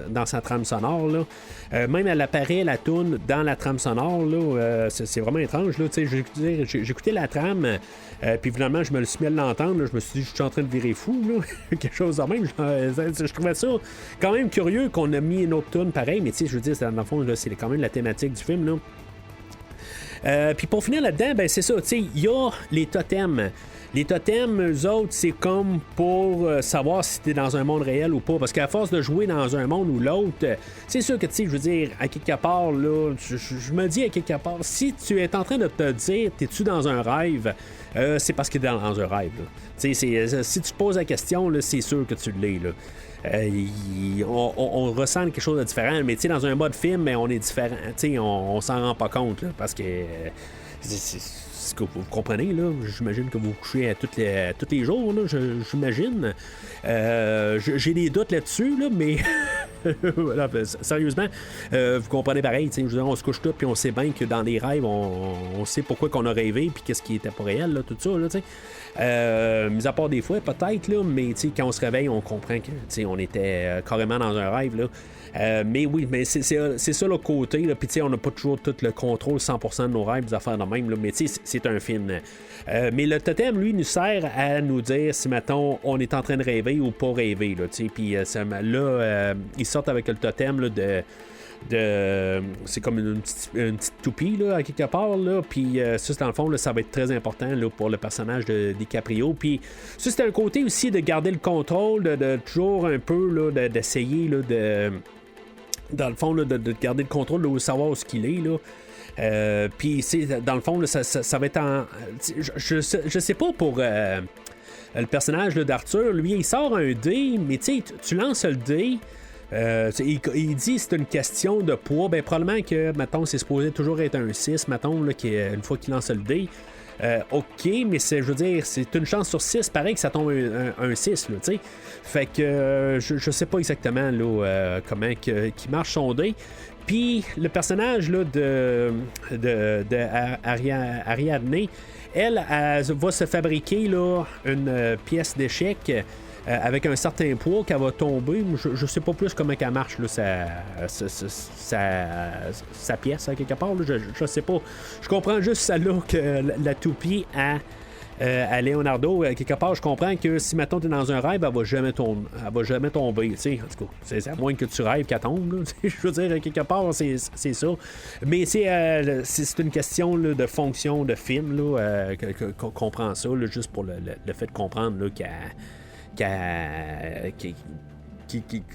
dans sa trame sonore. Là. Même elle apparaît, la toune, dans la trame sonore. Là, c'est vraiment étrange. Là, j'ai écouté la trame, puis finalement, je me le suis mis à l'entendre. Là, je me suis dit, je suis en train de virer fou. Là. Quelque chose de même. Je trouvais ça quand même curieux qu'on a mis une autre toune pareil, mais je veux dire, dans le fond, là, c'est quand même la thématique du film. Là. Puis pour finir là-dedans, ben c'est ça, il y a les totems. Les totems, eux autres, c'est comme pour savoir si t'es dans un monde réel ou pas. Parce qu'à force de jouer dans un monde ou l'autre, c'est sûr que, je veux dire, à quelque part, là, je me dis à quelque part, si tu es en train de te dire, t'es-tu dans un rêve, c'est parce que t'es dans un rêve. Si tu te poses la question, là, c'est sûr que tu l'es, là. On ressent quelque chose de différent, mais dans un mode film, ben, on est différent. On s'en rend pas compte, là, parce que ce que vous comprenez, là, j'imagine que vous couchez tous les jours, là, j'imagine. J'ai des doutes là-dessus, là, mais là, sérieusement, vous comprenez pareil, je veux dire, on se couche tout, puis on sait bien que dans les rêves, on sait pourquoi qu'on a rêvé, puis qu'est-ce qui était pas réel, là, tout ça, là, tu sais. Mis à part des fois, peut-être, là, mais quand on se réveille, on comprend que on était carrément dans un rêve, là. Mais oui, mais c'est ça le côté, là. Puis on n'a pas toujours tout le contrôle 100% de nos rêves, des affaires de même, là. Mais c'est un film. Mais le totem, lui, nous sert à nous dire si, mettons, on est en train de rêver ou pas rêver, là. Puis là, ils sortent avec le totem là, c'est comme une petite toupie là, à quelque part là. Puis ça dans le fond là, ça va être très important là, pour le personnage de DiCaprio. Puis ça c'est un côté aussi de garder le contrôle, de toujours un peu là, d'essayer là, dans le fond là, de garder le contrôle de savoir où ce qu'il est là. Puis dans le fond là, ça va être je sais pas pour le personnage là, d'Arthur, lui il sort un dé, mais tu lances le dé. Il dit c'est une question de poids. Ben probablement que, mettons, c'est supposé toujours être un 6, mettons, là, une fois qu'il lance le dé. OK, mais je veux dire, c'est une chance sur 6, pareil que ça tombe un 6, là, tu sais. Fait que je sais pas exactement là, comment qui marche son dé. Puis le personnage là, de Ariadne, elle va se fabriquer là, une pièce d'échec avec un certain poids qu'elle va tomber. Je sais pas plus comment elle marche là, sa pièce à quelque part là, je sais pas. Je comprends juste celle-là que la toupie à Leonardo, quelque part, je comprends que si maintenant t'es dans un rêve, elle va jamais tomber, tu sais. En tout cas, c'est à moins que tu rêves qu'elle tombe, là. Je veux dire, quelque part, c'est ça. Mais c'est une question là, de fonction de film, là, qu'on comprend ça, là, juste pour le fait de comprendre là,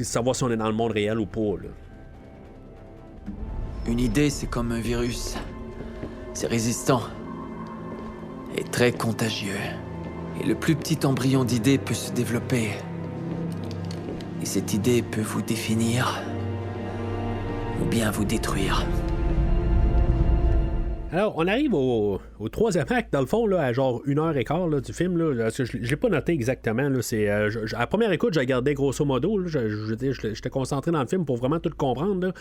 savoir si on est dans le monde réel ou pas. Là. Une idée, c'est comme un virus. C'est résistant et très contagieux. Et le plus petit embryon d'idée peut se développer. Et cette idée peut vous définir ou bien vous détruire. Alors, on arrive au troisième acte, dans le fond, là, à genre 1h15 là, du film. Là, je ne l'ai pas noté exactement. Là, à la première écoute, je regardais grosso modo. Là, j'étais concentré dans le film pour vraiment tout comprendre.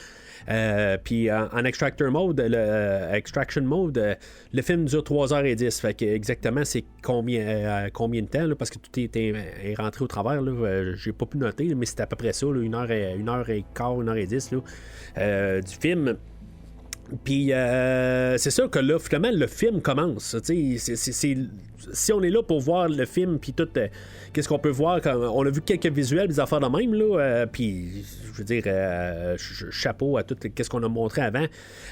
Puis en Extraction Mode, le film dure 3h10. Fait que exactement, c'est combien de temps, là, parce que tout est rentré au travers. J'ai pas pu noter, mais c'est à peu près ça, là, 1h15, 1h10 là, du film. Puis c'est sûr que là, finalement, le film commence. Si on est là pour voir le film, puis tout, qu'est-ce qu'on peut voir? On a vu quelques visuels, des affaires de même, là. Puis, je veux dire, chapeau à tout ce qu'on a montré avant.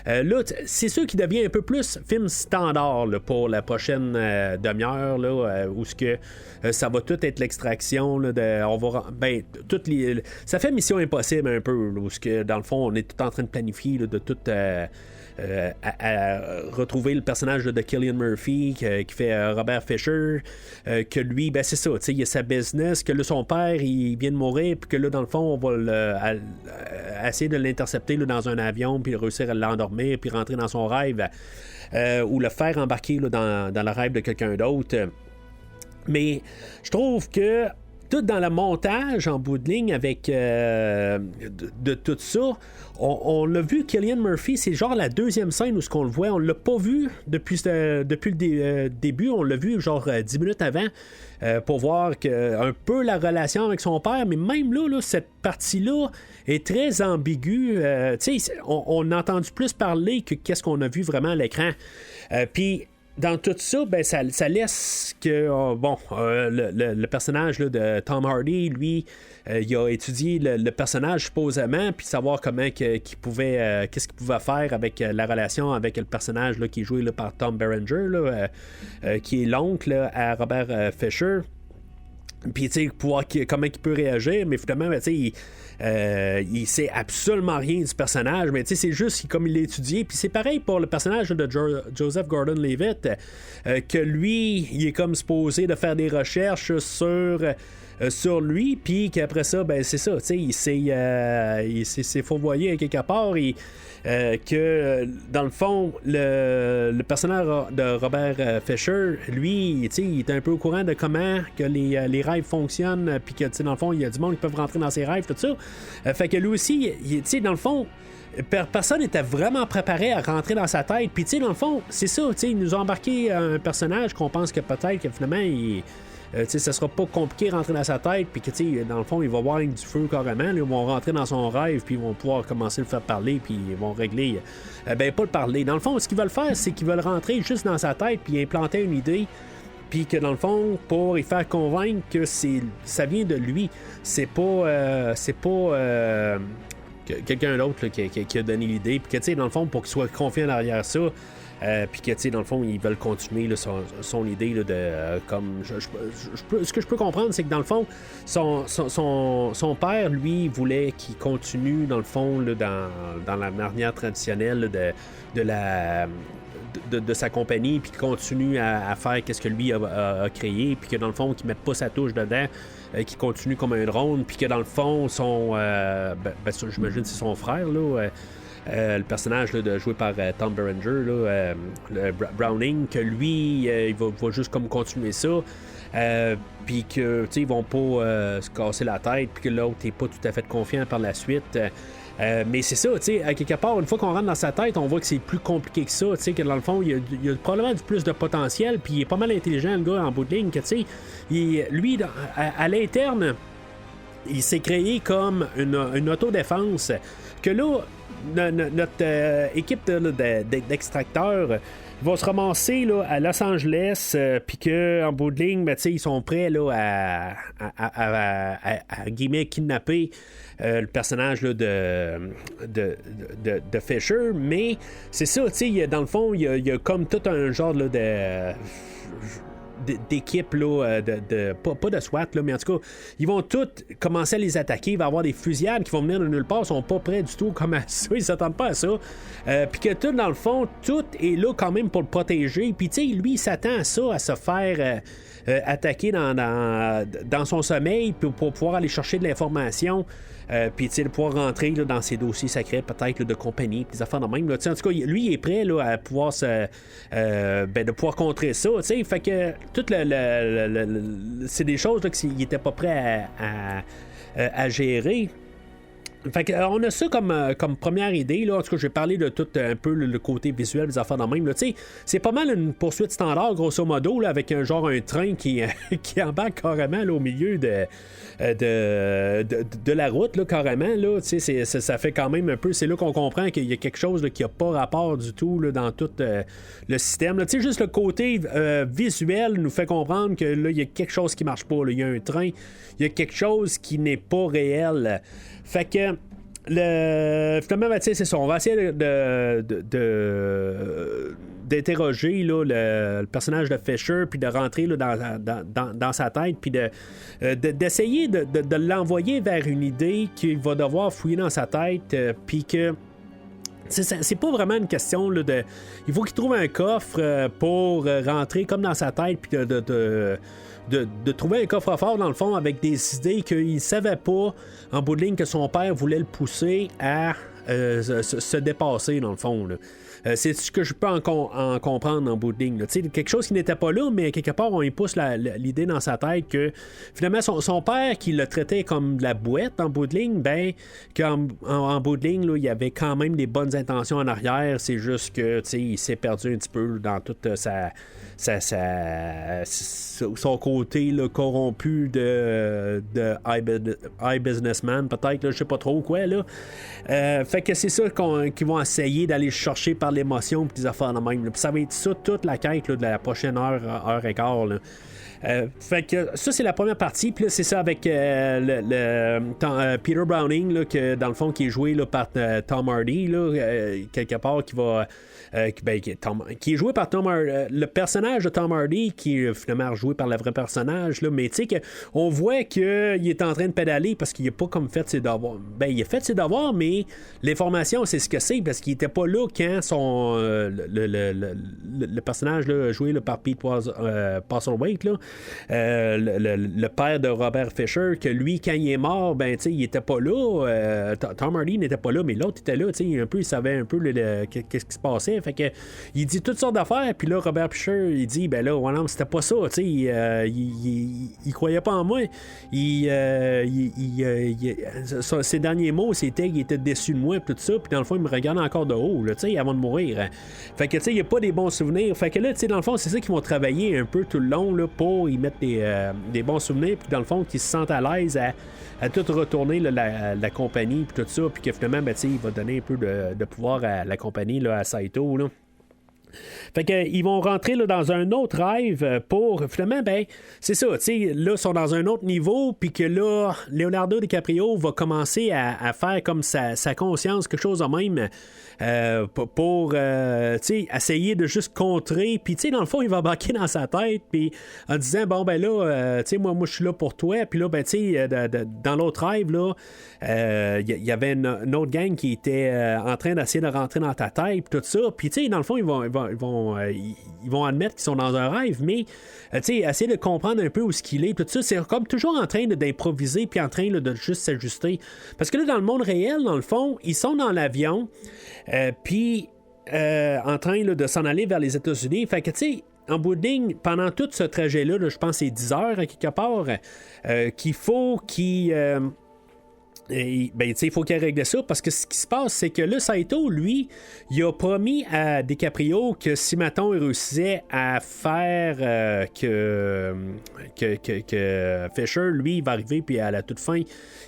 Là, c'est sûr qu'il devient un peu plus film standard là, pour la prochaine demi-heure, là, où ce que ça va tout être l'extraction. Là, ça fait Mission Impossible un peu, là, où ce que, dans le fond, on est tout en train de planifier là, de tout... à retrouver le personnage de Cillian Murphy qui fait Robert Fisher, que lui, ben c'est ça, il a sa business, que là son père il vient de mourir, puis que là dans le fond on va essayer de l'intercepter là, dans un avion, puis réussir à l'endormir, puis rentrer dans son rêve, ou le faire embarquer là, dans le rêve de quelqu'un d'autre. Mais je trouve que tout dans le montage en bout de ligne avec de tout ça, on l'a vu, Cillian Murphy, c'est genre la deuxième scène où ce qu'on le voit. On l'a pas vu depuis le début. On l'a vu genre 10 minutes avant pour voir un peu la relation avec son père. Mais même là cette partie-là est très ambiguë. On a entendu plus parler que qu'est-ce qu'on a vu vraiment à l'écran. Puis dans tout ça, ben, ça laisse que le personnage là, de Tom Hardy, lui, il a étudié le personnage supposément, puis savoir comment qu'il pouvait, qu'est-ce qu'il pouvait faire avec la relation avec le personnage là, qui est joué là, par Tom Berenger, là, qui est l'oncle là, à Robert Fisher. Puis, tu sais, comment il peut réagir, mais finalement, tu sais, il sait absolument rien du personnage, mais tu sais, c'est juste comme il l'a étudié. Puis c'est pareil pour le personnage de Joseph Gordon-Levitt, que lui, il est comme supposé de faire des recherches sur lui, puis qu'après ça, ben c'est ça, tu sais, il s'est fourvoyé quelque part, que dans le fond, le personnage de Robert Fisher, lui, tu sais, il est un peu au courant de comment que les rêves fonctionnent, puis que, tu sais, dans le fond, il y a du monde qui peuvent rentrer dans ses rêves, tout ça. Fait que lui aussi, tu sais, dans le fond, personne n'était vraiment préparé à rentrer dans sa tête. Puis, tu sais, dans le fond, c'est ça, tu sais, ils nous ont embarqué un personnage qu'on pense que peut-être que finalement, ça sera pas compliqué de rentrer dans sa tête, puis que dans le fond il va voir avec du feu carrément, là, ils vont rentrer dans son rêve, puis ils vont pouvoir commencer à le faire parler, puis ils vont régler pas le parler. Dans le fond, ce qu'ils veulent faire, c'est qu'ils veulent rentrer juste dans sa tête, puis implanter une idée, puis que dans le fond, pour y faire convaincre que ça vient de lui, c'est pas quelqu'un d'autre là, qui a donné l'idée, puis que dans le fond, pour qu'il soit confiant derrière ça, puis que, dans le fond, ils veulent continuer là, son idée là, de comme. Ce que je peux comprendre, c'est que dans le fond, son père, lui, voulait qu'il continue, dans le fond, là, dans la manière traditionnelle de sa compagnie, puis qu'il continue à faire qu'est-ce que lui a créé, puis que dans le fond, qu'il ne mette pas sa touche dedans, qu'il continue comme un drone, puis que dans le fond, j'imagine que c'est son frère, là. Le personnage là, joué par Tom Berenger, là, Browning, que lui, il va juste comme continuer ça, puis que ils vont pas se casser la tête, puis que l'autre n'est pas tout à fait confiant par la suite. Mais c'est ça, à quelque part, une fois qu'on rentre dans sa tête, on voit que c'est plus compliqué que ça, que dans le fond, il y a probablement du plus de potentiel, puis il est pas mal intelligent, le gars, en bout de ligne, que lui, à l'interne, il s'est créé comme une autodéfense, que là, notre équipe d'extracteurs va se ramasser là, à Los Angeles, puis qu'en bout de ligne, ils sont prêts là, à guillemets, kidnapper le personnage là, de Fisher, mais c'est ça, dans le fond, il y a comme tout un genre là, d'équipe, là, pas de SWAT, là, mais en tout cas, ils vont tous commencer à les attaquer. Il va y avoir des fusillades qui vont venir de nulle part. Ils sont pas prêts du tout comme à ça. Ils s'attendent pas à ça. Puis que tout, dans le fond, tout est là quand même pour le protéger. Puis, tu sais, lui, il s'attend à ça, à se faire attaquer dans son sommeil pour pouvoir aller chercher de l'information. Puis, tu sais, de pouvoir rentrer là, dans ses dossiers secrets, peut-être là, de compagnie, des affaires de même. Là. En tout cas, lui, il est prêt là, à pouvoir de pouvoir contrer ça. T'sais. Fait que tout c'est des choses là, qu'il n'était pas prêt à gérer. Fait que, on a ça comme première idée. Là. En tout cas, je vais parler de tout un peu le côté visuel des affaires dans le même. C'est pas mal une poursuite standard, grosso modo, là, avec un train qui embarque carrément là, au milieu de la route, là, carrément. Là, ça fait quand même un peu. C'est là qu'on comprend qu'il y a quelque chose là, qui n'a pas rapport du tout là, dans tout le système. Juste le côté visuel nous fait comprendre que là, il y a quelque chose qui marche pas. Là. Il y a un train, il y a quelque chose qui n'est pas réel. Fait que finalement, c'est ça. On va essayer d'interroger là, le personnage de Fisher, puis de rentrer là, dans sa tête, puis d'essayer de l'envoyer vers une idée qu'il va devoir fouiller dans sa tête, puis que c'est pas vraiment une question là, il faut qu'il trouve un coffre pour rentrer comme dans sa tête, puis de trouver un coffre-fort, dans le fond, avec des idées qu'il ne savait pas, en bout de ligne, que son père voulait le pousser à se dépasser, dans le fond. Là. C'est ce que je peux en comprendre en bout de ligne. Quelque chose qui n'était pas là, mais quelque part, on y pousse l'idée dans sa tête que, finalement, son père, qui le traitait comme de la bouette en bout de ligne, ben, qu'en bout de ligne, là, il y avait quand même des bonnes intentions en arrière. C'est juste que, il s'est perdu un petit peu dans toute son côté là, corrompu de high businessman, peut-être, là, je sais pas trop quoi. Là. Fait que c'est ça qu'ils vont essayer d'aller chercher par l'émotion et des affaires de même. Puis ça va être ça toute la quête là, de la prochaine heure et quart. Là. Fait que ça, c'est la première partie. Puis là, c'est ça avec Peter Browning, là, que, dans le fond, qui est joué là, par Tom Hardy, là, quelque part, qui va. Qui est joué par le personnage de Tom Hardy, qui est finalement joué par le vrai personnage, là, mais tu sais qu'on voit qu'il est en train de pédaler parce qu'il n'a pas comme fait ses devoirs. Ben, il a fait ses devoirs, mais l'information, c'est ce que c'est, parce qu'il n'était pas là quand le personnage là, joué là, par Pete Postlethwaite, là, le père de Robert Fisher, que lui, quand il est mort, ben, tu sais, il était pas là. Tom Hardy n'était pas là, mais l'autre était là, tu sais, un peu, il savait un peu qu'est-ce qui se passait. Fait que il dit toutes sortes d'affaires, puis là Robert Fisher il dit ben là ouais, non, c'était pas ça, tu sais, il croyait pas en moi. Ses derniers mots c'était qu'il était déçu de moi, tout ça, puis dans le fond il me regarde encore de haut, tu sais, avant de mourir. Fait que tu sais, il y a pas des bons souvenirs. Fait que là, tu sais, dans le fond c'est ça qu'ils vont travailler un peu tout le long là, pour y mettre des bons souvenirs, puis dans le fond qu'ils se sentent à l'aise à tout retourner là, la compagnie puis tout ça, puis que finalement ben, il va donner un peu de pouvoir à la compagnie là, à Saito là. Fait qu'ils vont rentrer là, dans un autre rêve pour finalement, ben, c'est ça, tu sais, là, ils sont dans un autre niveau, puis que là, Leonardo DiCaprio va commencer à faire comme sa conscience, quelque chose de même, pour tu sais, essayer de juste contrer, puis tu sais, dans le fond, il va embarquer dans sa tête, puis en disant, bon, ben là, tu sais, moi, je suis là pour toi, puis là, ben, tu sais, dans l'autre rêve, là, il y avait une autre gang qui était en train d'essayer de rentrer dans ta tête, puis tout ça, puis tu sais, dans le fond, ils vont admettre qu'ils sont dans un rêve, mais essayer de comprendre un peu où ce qu'il est, tout ça, c'est comme toujours en train d'improviser puis en train de juste s'ajuster. Parce que là, dans le monde réel, dans le fond, ils sont dans l'avion, puis en train là, de s'en aller vers les États-Unis. Fait que, tu sais, en bout de ligne, pendant tout ce trajet-là, là, je pense que c'est 10 heures, à quelque part, qu'il faut qu'il... ben, il faut qu'il règle ça, parce que ce qui se passe, c'est que là, Saito, lui, il a promis à DiCaprio que si, mettons, il réussissait à faire que Fisher, lui, il va arriver, puis à la toute fin,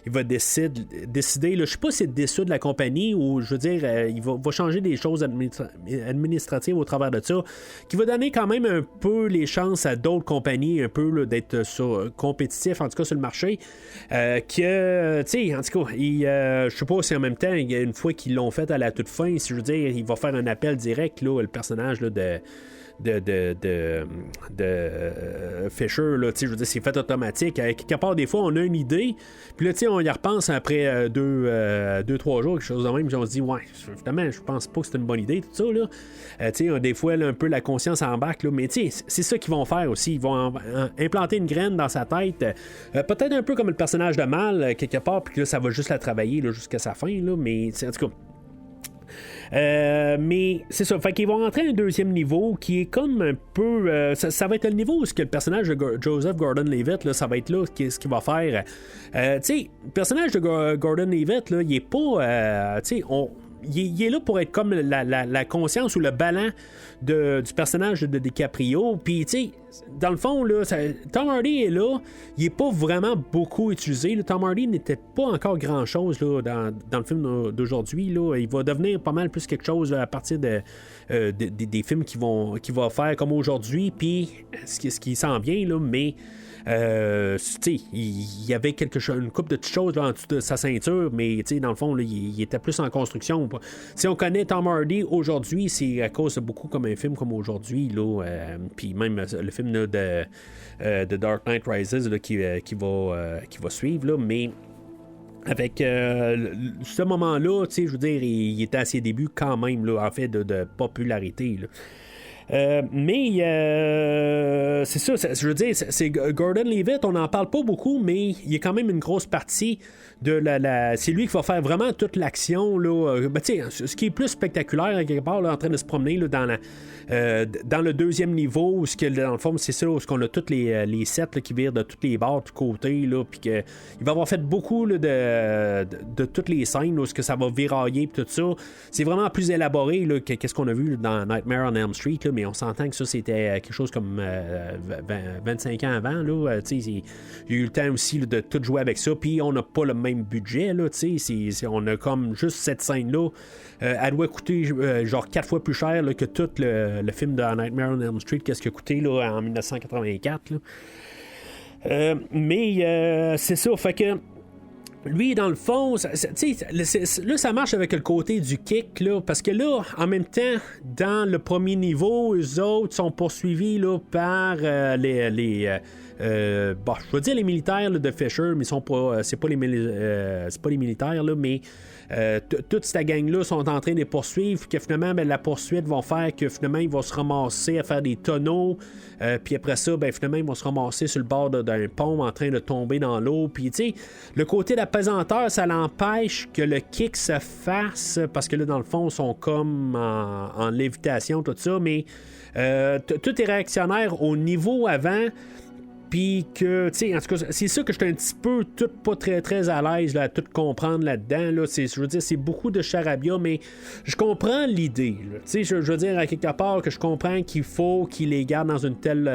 il va décider, là, je sais pas si c'est déçu de la compagnie, ou, je veux dire, il va changer des choses administratives au travers de ça, qui va donner quand même un peu les chances à d'autres compagnies, un peu, là, d'être compétitifs, en tout cas, sur le marché, que, tu sais, en tout cas, je sais pas si en même temps, une fois qu'ils l'ont fait à la toute fin, si je veux dire, il va faire un appel direct, là, le personnage là, Fisher, là, je veux dire, c'est fait automatique. Quelque part, des fois, on a une idée, puis là, on y repense après 2-3 jours, quelque chose de même, puis on se dit, ouais, finalement, je pense pas que c'est une bonne idée, tout ça, là. Des fois, là, un peu la conscience embarque, là, mais c'est ça qu'ils vont faire aussi. Ils vont implanter une graine dans sa tête, peut-être un peu comme le personnage de Mal, quelque part, puis là, ça va juste la travailler là, jusqu'à sa fin, là, mais en tout cas. Mais c'est ça, fait qu'ils vont rentrer à un deuxième niveau qui est comme un peu ça va être le niveau où ce que le personnage de Joseph Gordon-Levitt là, ça va être là ce qu'il va faire. Le personnage de Gordon-Levitt là, il est pas il est là pour être comme la conscience ou le ballon du personnage de DiCaprio. Puis, dans le fond, là, Tom Hardy est là. Il n'est pas vraiment beaucoup utilisé. Là. Tom Hardy n'était pas encore grand-chose là, dans le film d'aujourd'hui. Là. Il va devenir pas mal plus quelque chose là, à partir des films qu'il va faire comme aujourd'hui. Puis, ce qui s'en vient, là, mais... il y avait une couple de petites choses là, en dessous de sa ceinture, mais dans le fond, là, il était plus en construction. Si on connaît Tom Hardy aujourd'hui, c'est à cause de beaucoup comme un film comme aujourd'hui, puis même le film là, de Dark Knight Rises là, qui va suivre, là, mais avec ce moment-là, je veux dire, il était à ses débuts quand même, là, en fait, de popularité, là. Mais c'est ça, je veux dire, c'est Gordon-Levitt, on n'en parle pas beaucoup, mais il y a quand même une grosse partie de c'est lui qui va faire vraiment toute l'action là. Ce qui est plus spectaculaire quelque part là, en train de se promener là, dans le deuxième niveau, dans le fond c'est ça où on a tous les sets là, qui virent de tous les bords, de tous côtés là, puis que il va avoir fait beaucoup là, de toutes les scènes où ça va virailler puis tout ça. C'est vraiment plus élaboré là, que qu'est-ce qu'on a vu là, dans Nightmare on Elm Street là, mais on s'entend que ça c'était quelque chose comme 25 ans avant là. Il y a eu le temps aussi là, de tout jouer avec ça, puis on n'a pas le même budget là, on a comme juste cette scène là, elle doit coûter genre 4 fois plus cher là, que tout le film de Nightmare on Elm Street, qu'est-ce qu'il a coûté là, en 1984 là. Mais c'est ça, fait que lui, dans le fond, là, ça marche avec le côté du kick, là, parce que là, en même temps, dans le premier niveau, eux autres sont poursuivis là, par je veux dire les militaires là, de Fisher, mais c'est pas les militaires, là, mais toute cette gang-là sont en train de les poursuivre, que finalement, la poursuite va faire que finalement, ils vont se ramasser à faire des tonneaux, puis après ça, finalement, ils vont se ramasser sur le bord d'un pont en train de tomber dans l'eau, puis tu sais, le côté de la pesanteur, ça l'empêche que le kick se fasse, parce que là, dans le fond, ils sont comme en lévitation, tout ça, mais tout est réactionnaire au niveau avant. Puis que, tu sais, en tout cas, c'est ça que je suis un petit peu tout pas très très à l'aise là, à tout comprendre là-dedans. Là. Je veux dire, c'est beaucoup de charabia, mais je comprends l'idée. Tu sais, je veux dire, à quelque part, que je comprends qu'il faut qu'ils les gardent dans une telle.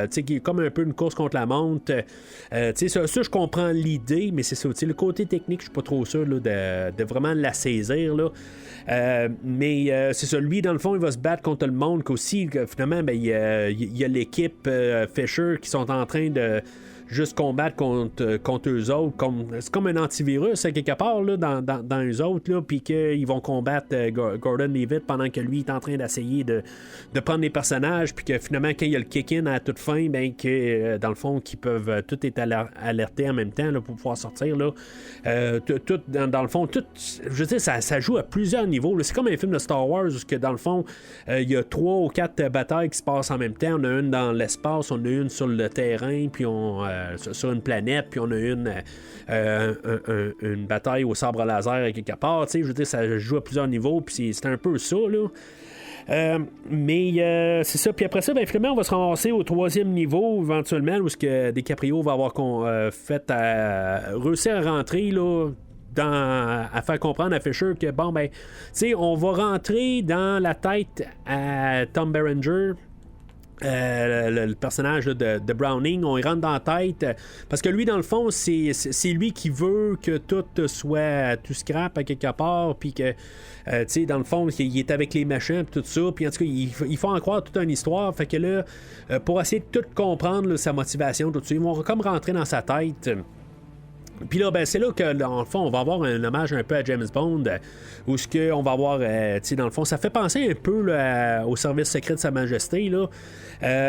Tu sais, qui est comme un peu une course contre la montre. Tu sais, ça, je comprends l'idée, mais c'est ça. Tu sais, le côté technique, je suis pas trop sûr là, de vraiment la saisir. Là. Mais c'est ça, lui, dans le fond, il va se battre contre le monde qu'aussi, finalement, il y a l'équipe Fisher qui sont en train de juste combattre contre eux autres. C'est comme un antivirus, quelque part, là, dans eux autres, là, puis qu'ils vont combattre Gordon-Levitt pendant que lui est en train d'essayer de prendre les personnages, puis que finalement, quand il y a le kick-in à la toute fin, que dans le fond, qu'ils peuvent tout être alertés en même temps là, pour pouvoir sortir. Là. Tout, dans le fond, tout, je veux dire, ça joue à plusieurs niveaux. Là. C'est comme un film de Star Wars, où que dans le fond, il y a 3 ou 4 batailles qui se passent en même temps. On a une dans l'espace, on a une sur le terrain, puis sur une planète, puis on a une bataille au sabre laser quelque part, tu sais, je veux dire, ça joue à plusieurs niveaux, puis c'est un peu ça, là. Mais c'est ça, puis après ça, finalement, on va se ramasser au 3e niveau, éventuellement, où ce que DiCaprio va avoir réussi à rentrer, là, à faire comprendre à Fisher que, bon, tu sais, on va rentrer dans la tête à Tom Berenger, le personnage de Browning, on y rentre dans la tête parce que lui, dans le fond, c'est lui qui veut que tout soit tout scrap à quelque part, puis que tu sais, dans le fond, il est avec les méchants puis tout ça, puis en tout cas, il faut en croire toute une histoire, fait que là, pour essayer de tout comprendre là, sa motivation, tout ça, ils vont comme rentrer dans sa tête. Puis là, ben, c'est là que, dans le fond, on va avoir un hommage un peu à James Bond, où ce que on va avoir, tu sais, dans le fond, ça fait penser un peu là, au service secret de Sa Majesté, là.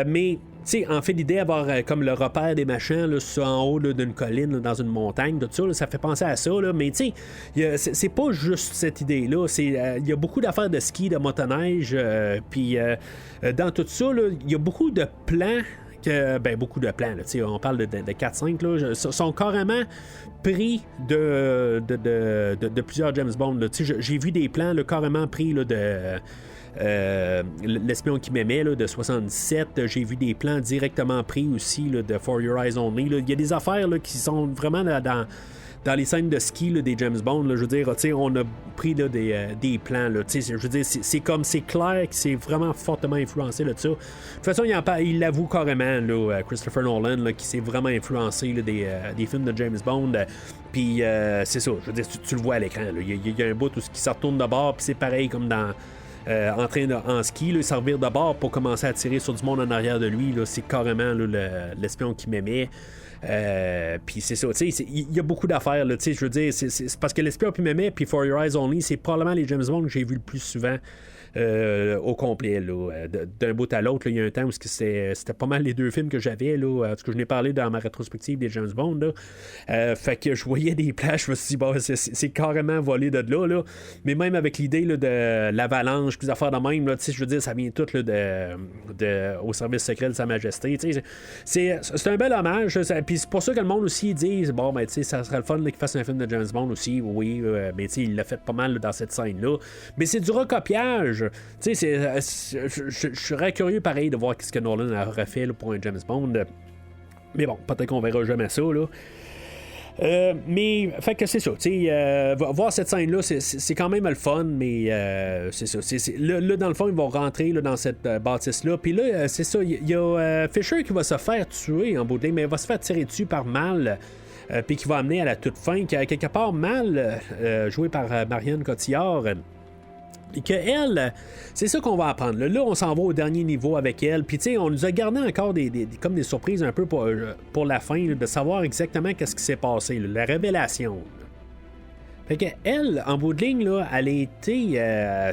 Mais, tu sais, en fait, l'idée d'avoir comme le repère des machins, là, en haut là, d'une colline, là, dans une montagne, tout ça, là, ça fait penser à ça, là. Mais, tu sais, c'est pas juste cette idée-là. Il y a beaucoup d'affaires de ski, de motoneige, puis dans tout ça, il y a beaucoup de plans. Beaucoup de plans, là, on parle de 4-5, là, sont carrément pris de plusieurs James Bond. Là. J'ai vu des plans là, carrément pris là, de l'espion qui m'aimait là, de 77. J'ai vu des plans directement pris aussi là, de For Your Eyes Only. Il y a des affaires là, qui sont vraiment là, dans les scènes de ski là, des James Bond, là, je veux dire, on a pris là, des plans. Là, je veux dire, c'est clair que c'est vraiment fortement influencé là, de ça. De toute façon, il l'avoue carrément, là, Christopher Nolan, là, qui s'est vraiment influencé là, des films de James Bond. Puis c'est ça, je veux dire, tu le vois à l'écran. Il y a un bout où qui se retourne de bord, puis c'est pareil comme dans. En train en ski, là, servir de bord pour commencer à tirer sur du monde en arrière de lui. Là, c'est carrément là, l'espion qui m'aimait. Puis c'est ça, tu sais, il y a beaucoup d'affaires, là, tu sais, je veux dire, c'est parce que l'espion qui m'aimait, puis For Your Eyes Only, c'est probablement les James Bond que j'ai vu le plus souvent. Au complet, là, d'un bout à l'autre. Il y a un temps où c'était pas mal les deux films que j'avais, là, parce que je n'ai parlé dans ma rétrospective des James Bond. Là. Fait que je voyais des plages, je me suis dit, bon, c'est carrément volé de là, là. Mais même avec l'idée là, de l'avalanche, des affaires de même, là, je veux dire, ça vient tout là, au service secret de Sa Majesté. C'est un bel hommage. Puis c'est pour ça que le monde aussi dit, bon, ben, ça serait le fun là, qu'il fasse un film de James Bond aussi. Oui, mais il l'a fait pas mal là, dans cette scène-là. Mais c'est du recopiage. Tu sais, je serais curieux pareil de voir ce que Nolan a refait là, pour un James Bond. Mais bon, peut-être qu'on verra jamais ça, là. Mais, fait que c'est ça, tu sais, voir cette scène-là, c'est quand même le fun, mais c'est ça. Là, dans le fond, ils vont rentrer là, dans cette bâtisse-là. Puis là, c'est ça, il y a Fisher qui va se faire tuer en bout de ligne, mais il va se faire tirer dessus par Mal. Puis qui va amener à la toute fin, qui a quelque part Mal, joué par Marianne Cotillard. Et que elle, c'est ça qu'on va apprendre. Là, on s'en va au dernier niveau avec elle. Puis, tu sais, on nous a gardé encore comme des surprises un peu pour la fin, là, de savoir exactement qu'est-ce qui s'est passé, là, la révélation. Là. Fait que elle, en bout de ligne, là, elle a été...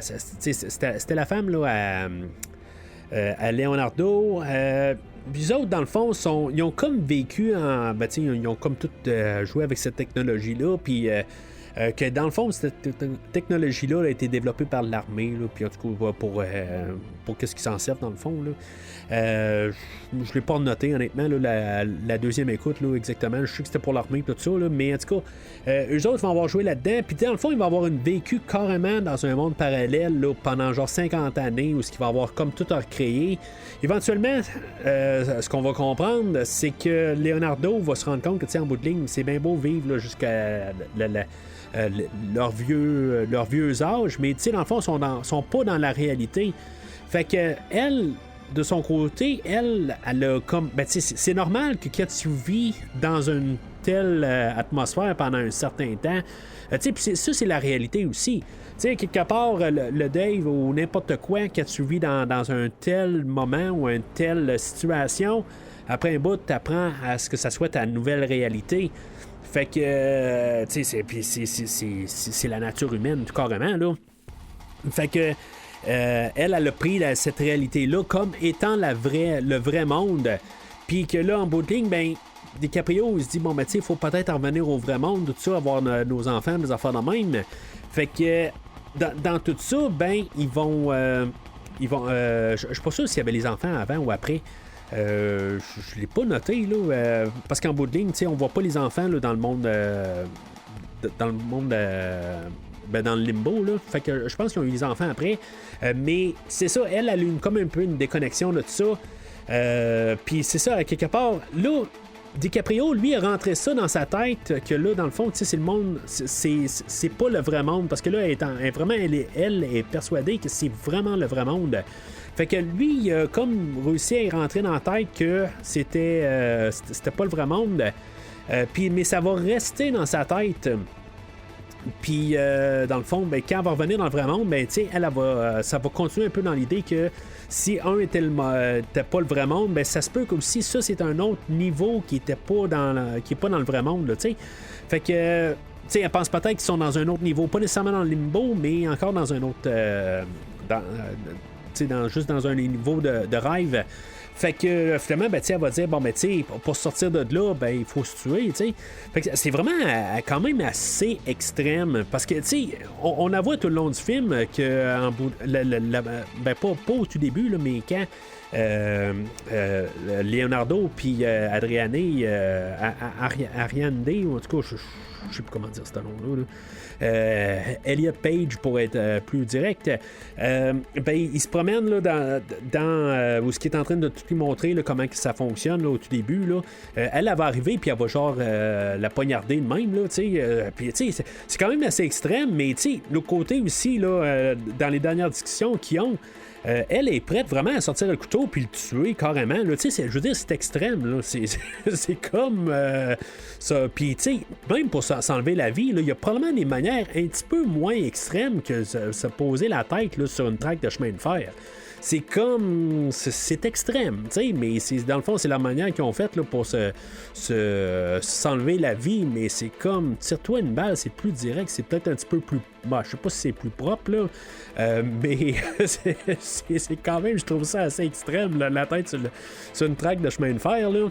c'était la femme, là, à Leonardo. Les autres, dans le fond, ils ont comme vécu en... ils ont comme tout joué avec cette technologie-là, puis... que dans le fond, cette technologie-là a été développée par l'armée, là, puis en tout cas pour qu'est-ce qu'ils s'en servent dans le fond. Là. Je ne l'ai pas noté, honnêtement, là, la deuxième écoute, là, exactement. Je sais que c'était pour l'armée, tout ça, là, mais en tout cas, eux autres vont avoir joué là-dedans, puis dans le fond, ils vont avoir vécu carrément dans un monde parallèle là, pendant genre 50 années, où ce qui va avoir comme tout à recréer. Éventuellement, ce qu'on va comprendre, c'est que Leonardo va se rendre compte que, en bout de ligne, c'est bien beau vivre là, jusqu'à leur vieux âge, mais tu sais, dans le fond, sont pas dans la réalité. Fait que elle, de son côté, elle a comme... c'est normal que quand tu vis dans une telle atmosphère pendant un certain temps, puis ça, c'est la réalité aussi. Tu sais, quelque part, le Dave ou n'importe quoi, quand tu vis dans un tel moment ou une telle situation, après un bout, tu apprends à ce que ça soit ta nouvelle réalité. Fait que, tu sais, c'est la nature humaine, tout carrément, là. Fait que, elle a pris cette réalité-là comme étant le vrai monde. Puis que là, en bout de ligne, ben, DiCaprio, il se dit, bon, ben, tu sais, il faut peut-être revenir au vrai monde, tout ça, avoir nos enfants, des affaires de même. Fait que, dans tout ça, ben, ils vont je suis pas sûr s'il y avait les enfants avant ou après. Je l'ai pas noté là, parce qu'en bout de ligne, on voit pas les enfants là, dans le monde dans le limbo là. Fait que je pense qu'ils ont eu les enfants après, mais c'est ça, elle a eu comme un peu une déconnexion de tout ça, puis c'est ça, à quelque part là, DiCaprio, lui, a rentré ça dans sa tête, que là, dans le fond, c'est le monde, c'est pas le vrai monde, parce que là, elle est persuadée que c'est vraiment le vrai monde. Fait que lui, il a comme réussi à y rentrer dans la tête que c'était pas le vrai monde. Mais ça va rester dans sa tête Puis, dans le fond, ben, quand elle va revenir dans le vrai monde, ben, ça va continuer un peu dans l'idée que si un était pas le vrai monde, ben, ça se peut que aussi ça, c'est un autre niveau qui est pas dans le vrai monde. Là, fait que, elle pense peut-être qu'ils sont dans un autre niveau, pas nécessairement dans le limbo, mais encore dans un autre. Juste dans un niveau de rêve. Fait que finalement, ben, elle va dire, bon, ben, pour sortir de là, ben, il faut se tuer, t'sais. Fait que c'est vraiment quand même assez extrême. Parce que, on la voit tout le long du film que, ben, pas au tout début, là, mais quand Leonardo puis Ariane, ou en tout cas, je sais plus comment dire ce nom-là, là. Elliot Page pour être plus direct, ben, il se promène là, dans où ce qui est en train de tout lui montrer là, comment ça fonctionne là, au tout début. Là. Elle va arriver puis elle va genre la poignarder de même. Là, puis c'est quand même assez extrême, mais l'autre côté aussi, là, dans les dernières discussions qu'ils ont, elle est prête vraiment à sortir le couteau puis le tuer carrément. Là, je veux dire, c'est extrême. Là. C'est comme ça. Puis, même pour s'enlever la vie, il y a probablement des manières un petit peu moins extrêmes que se poser la tête là, sur une traque de chemin de fer. C'est comme. C'est extrême, mais dans le fond, c'est la manière qu'ils ont faite là, pour s'enlever la vie, mais c'est comme. Tire-toi une balle, c'est plus direct, c'est peut-être un petit peu plus. Bah, je sais pas si c'est plus propre, là, mais c'est quand même, je trouve ça assez extrême, là, la tête sur une traque de chemin de fer, là.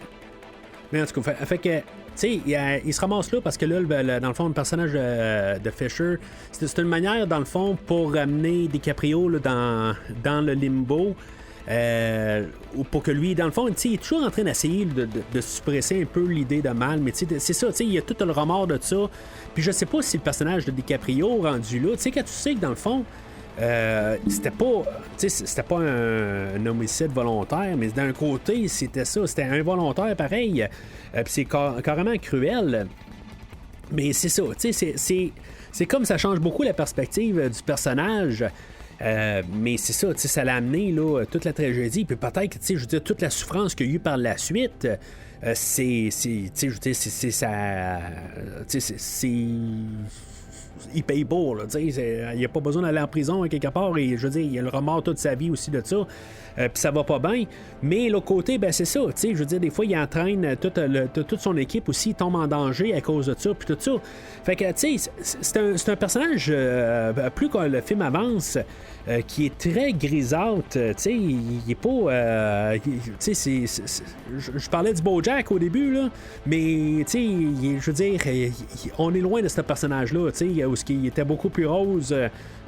Mais en tout cas, fait que. Il se ramasse là parce que là, dans le fond, le personnage de Fisher, c'est une manière, dans le fond, pour ramener DiCaprio là, dans le limbo. Ou pour que lui, dans le fond, il est toujours en train d'essayer de suppresser un peu l'idée de mal, mais c'est ça, il y a tout le remords de ça. Puis je sais pas si le personnage de DiCaprio rendu là, quand tu sais que dans le fond, c'était pas un homicide volontaire, mais d'un côté, c'était ça, c'était involontaire pareil. Puis c'est carrément cruel. Mais c'est ça, c'est comme ça change beaucoup la perspective du personnage. Mais c'est ça, ça l'a amené là, toute la tragédie, puis peut-être, je veux dire, toute la souffrance qu'il y a eu par la suite. C'est il paye pour, il n'y a pas besoin d'aller en prison quelque part, et je veux dire, il a le remords toute sa vie aussi de ça, puis ça va pas bien, mais l'autre côté, ben c'est ça, je veux dire, des fois il entraîne toute son équipe aussi, il tombe en danger à cause de ça, puis tout ça, fait que c'est un personnage, plus que le film avance, qui est très grisâtre, il est pas, je parlais du BoJack au début, là, mais je veux dire, on est loin de ce personnage-là, où il était beaucoup plus rose,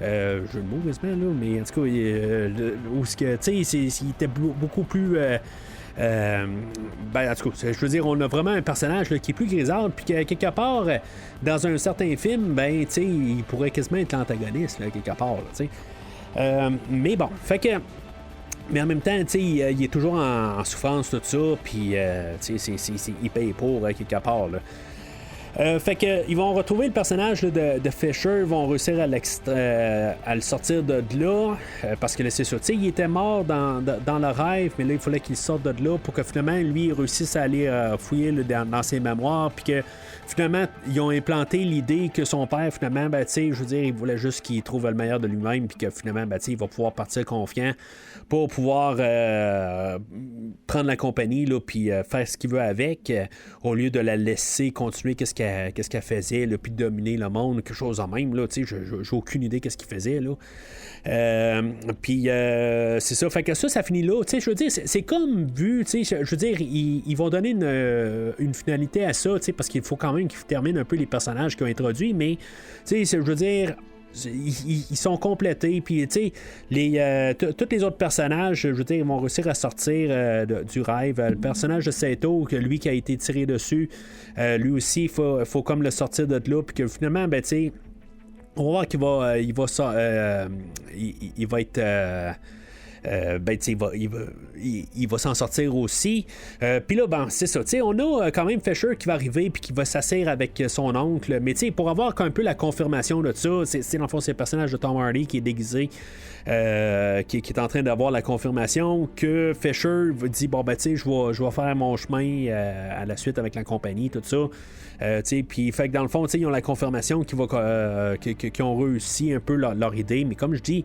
je le mot quasiment, là, mais en tout cas, où il était beaucoup plus. En tout cas, je veux dire, on a vraiment un personnage là, qui est plus grisâtre, puis que quelque part, dans un certain film, ben, il pourrait quasiment être l'antagoniste, là, quelque part, mais bon, fait que. Mais en même temps, il est toujours en souffrance, tout ça, puis il paye pour quelque part, là. Fait que ils vont retrouver le personnage là, de Fisher, ils vont réussir à le sortir de là, parce que là, c'est ça, il était mort dans le rêve, mais là il fallait qu'il sorte de là pour que finalement lui il réussisse à aller fouiller là, dans ses mémoires, puis que finalement ils ont implanté l'idée que son père finalement, ben, je veux dire, il voulait juste qu'il trouve le meilleur de lui-même, puis que finalement, ben, il va pouvoir partir confiant pour pouvoir prendre la compagnie là, puis faire ce qu'il veut avec, au lieu de la laisser continuer qu'est-ce qu'elle faisait, là, puis dominer le monde, quelque chose en même, là, j'ai aucune idée qu'est-ce qu'il faisait, là. Puis c'est ça, fait que ça finit là, je veux dire, c'est comme vu, je veux dire, ils vont donner une finalité à ça, parce qu'il faut quand même qu'ils terminent un peu les personnages qu'ils ont introduits, mais je veux dire, ils sont complétés, puis tous les autres personnages, je veux dire, ils vont réussir à sortir du rêve. Le personnage de Saito, que lui qui a été tiré dessus, lui aussi, il faut comme le sortir de là, puis que finalement, ben, on va voir qu'il va être ben, il va s'en sortir aussi. Puis là, ben, c'est ça. On a quand même Fisher qui va arriver puis qui va s'asseoir avec son oncle. Mais pour avoir un peu la confirmation de ça, c'est dans le fond, c'est le personnage de Tom Hardy qui est déguisé, qui est en train d'avoir la confirmation que Fisher dit bon, ben, je vais faire mon chemin à la suite avec la compagnie, tout ça. Puis fait que dans le fond, ils ont la confirmation qu'ils ont réussi un peu leur idée. Mais comme je dis,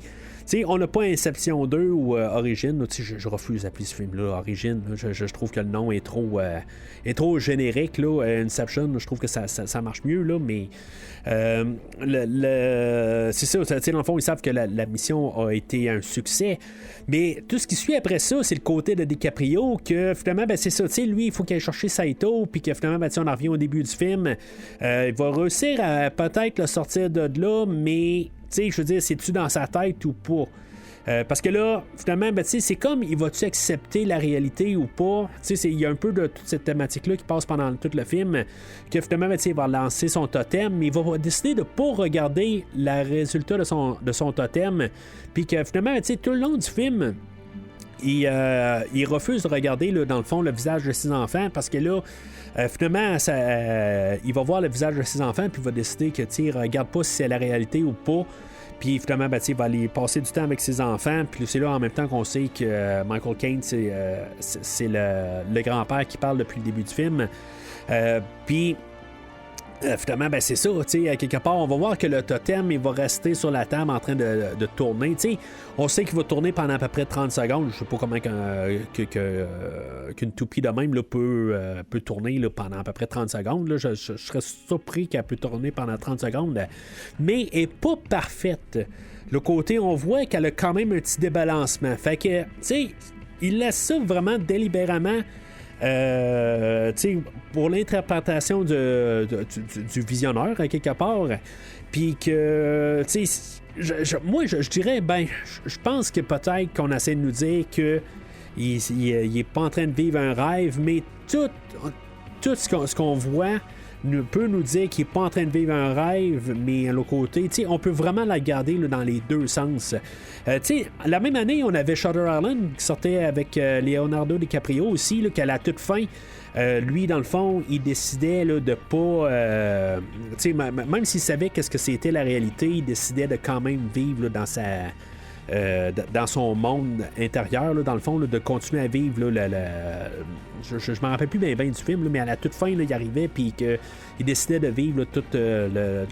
on n'a pas Inception 2 ou Origin. Je refuse d'appeler ce film-là Origin. Je trouve que le nom est trop générique. Là. Inception, je trouve que ça marche mieux. Là, mais c'est ça. Dans le fond, ils savent que la mission a été un succès. Mais tout ce qui suit après ça, c'est le côté de DiCaprio que finalement, ben, c'est ça. Lui, il faut qu'il aille chercher Saito. Puis que finalement, ben, on en revient au début du film. Il va réussir à peut-être le sortir de là, mais je veux dire, c'est-tu dans sa tête ou pas? Parce que là, finalement, ben, c'est comme, il va-tu accepter la réalité ou pas? Il y a un peu de toute cette thématique-là qui passe pendant tout le film, que finalement, ben, il va lancer son totem, mais il va décider de ne pas regarder le résultat de son totem, puis que finalement, ben, tout le long du film, il refuse de regarder, là, dans le fond, le visage de ses enfants, parce que là, finalement, il va voir le visage de ses enfants, puis il va décider que, il ne regarde pas si c'est la réalité ou pas. Puis finalement, ben, il va aller passer du temps avec ses enfants. Puis c'est là en même temps qu'on sait que Michael Caine, c'est le grand-père qui parle depuis le début du film. Puis finalement, ben, c'est ça. À quelque part, on va voir que le totem, il va rester sur la table en train de tourner. On sait qu'il va tourner pendant à peu près 30 secondes. Je sais pas comment qu'une toupie de même là, peut tourner là, pendant à peu près 30 secondes. Là. Je serais surpris qu'elle peut tourner pendant 30 secondes. Mais elle n'est pas parfaite. Le côté, on voit qu'elle a quand même un petit débalancement. Fait que, il laisse ça vraiment délibérément. Pour l'interprétation du visionneur à quelque part, puis que moi je dirais je pense que peut-être qu'on essaie de nous dire que il est pas en train de vivre un rêve, mais tout ce qu'on voit peut nous dire qu'il n'est pas en train de vivre un rêve, mais à l'autre côté, on peut vraiment la garder là, dans les deux sens. La même année, on avait Shutter Island qui sortait avec Leonardo DiCaprio aussi, là, qu'à la toute fin, lui, dans le fond, il décidait là, de pas... même s'il savait qu'est-ce que c'était la réalité, il décidait de quand même vivre là, dans son monde intérieur, là, dans le fond, là, de continuer à vivre là, je m'en rappelle plus bien du film, là, mais à la toute fin, là, il arrivait puis il décidait de vivre là, tout le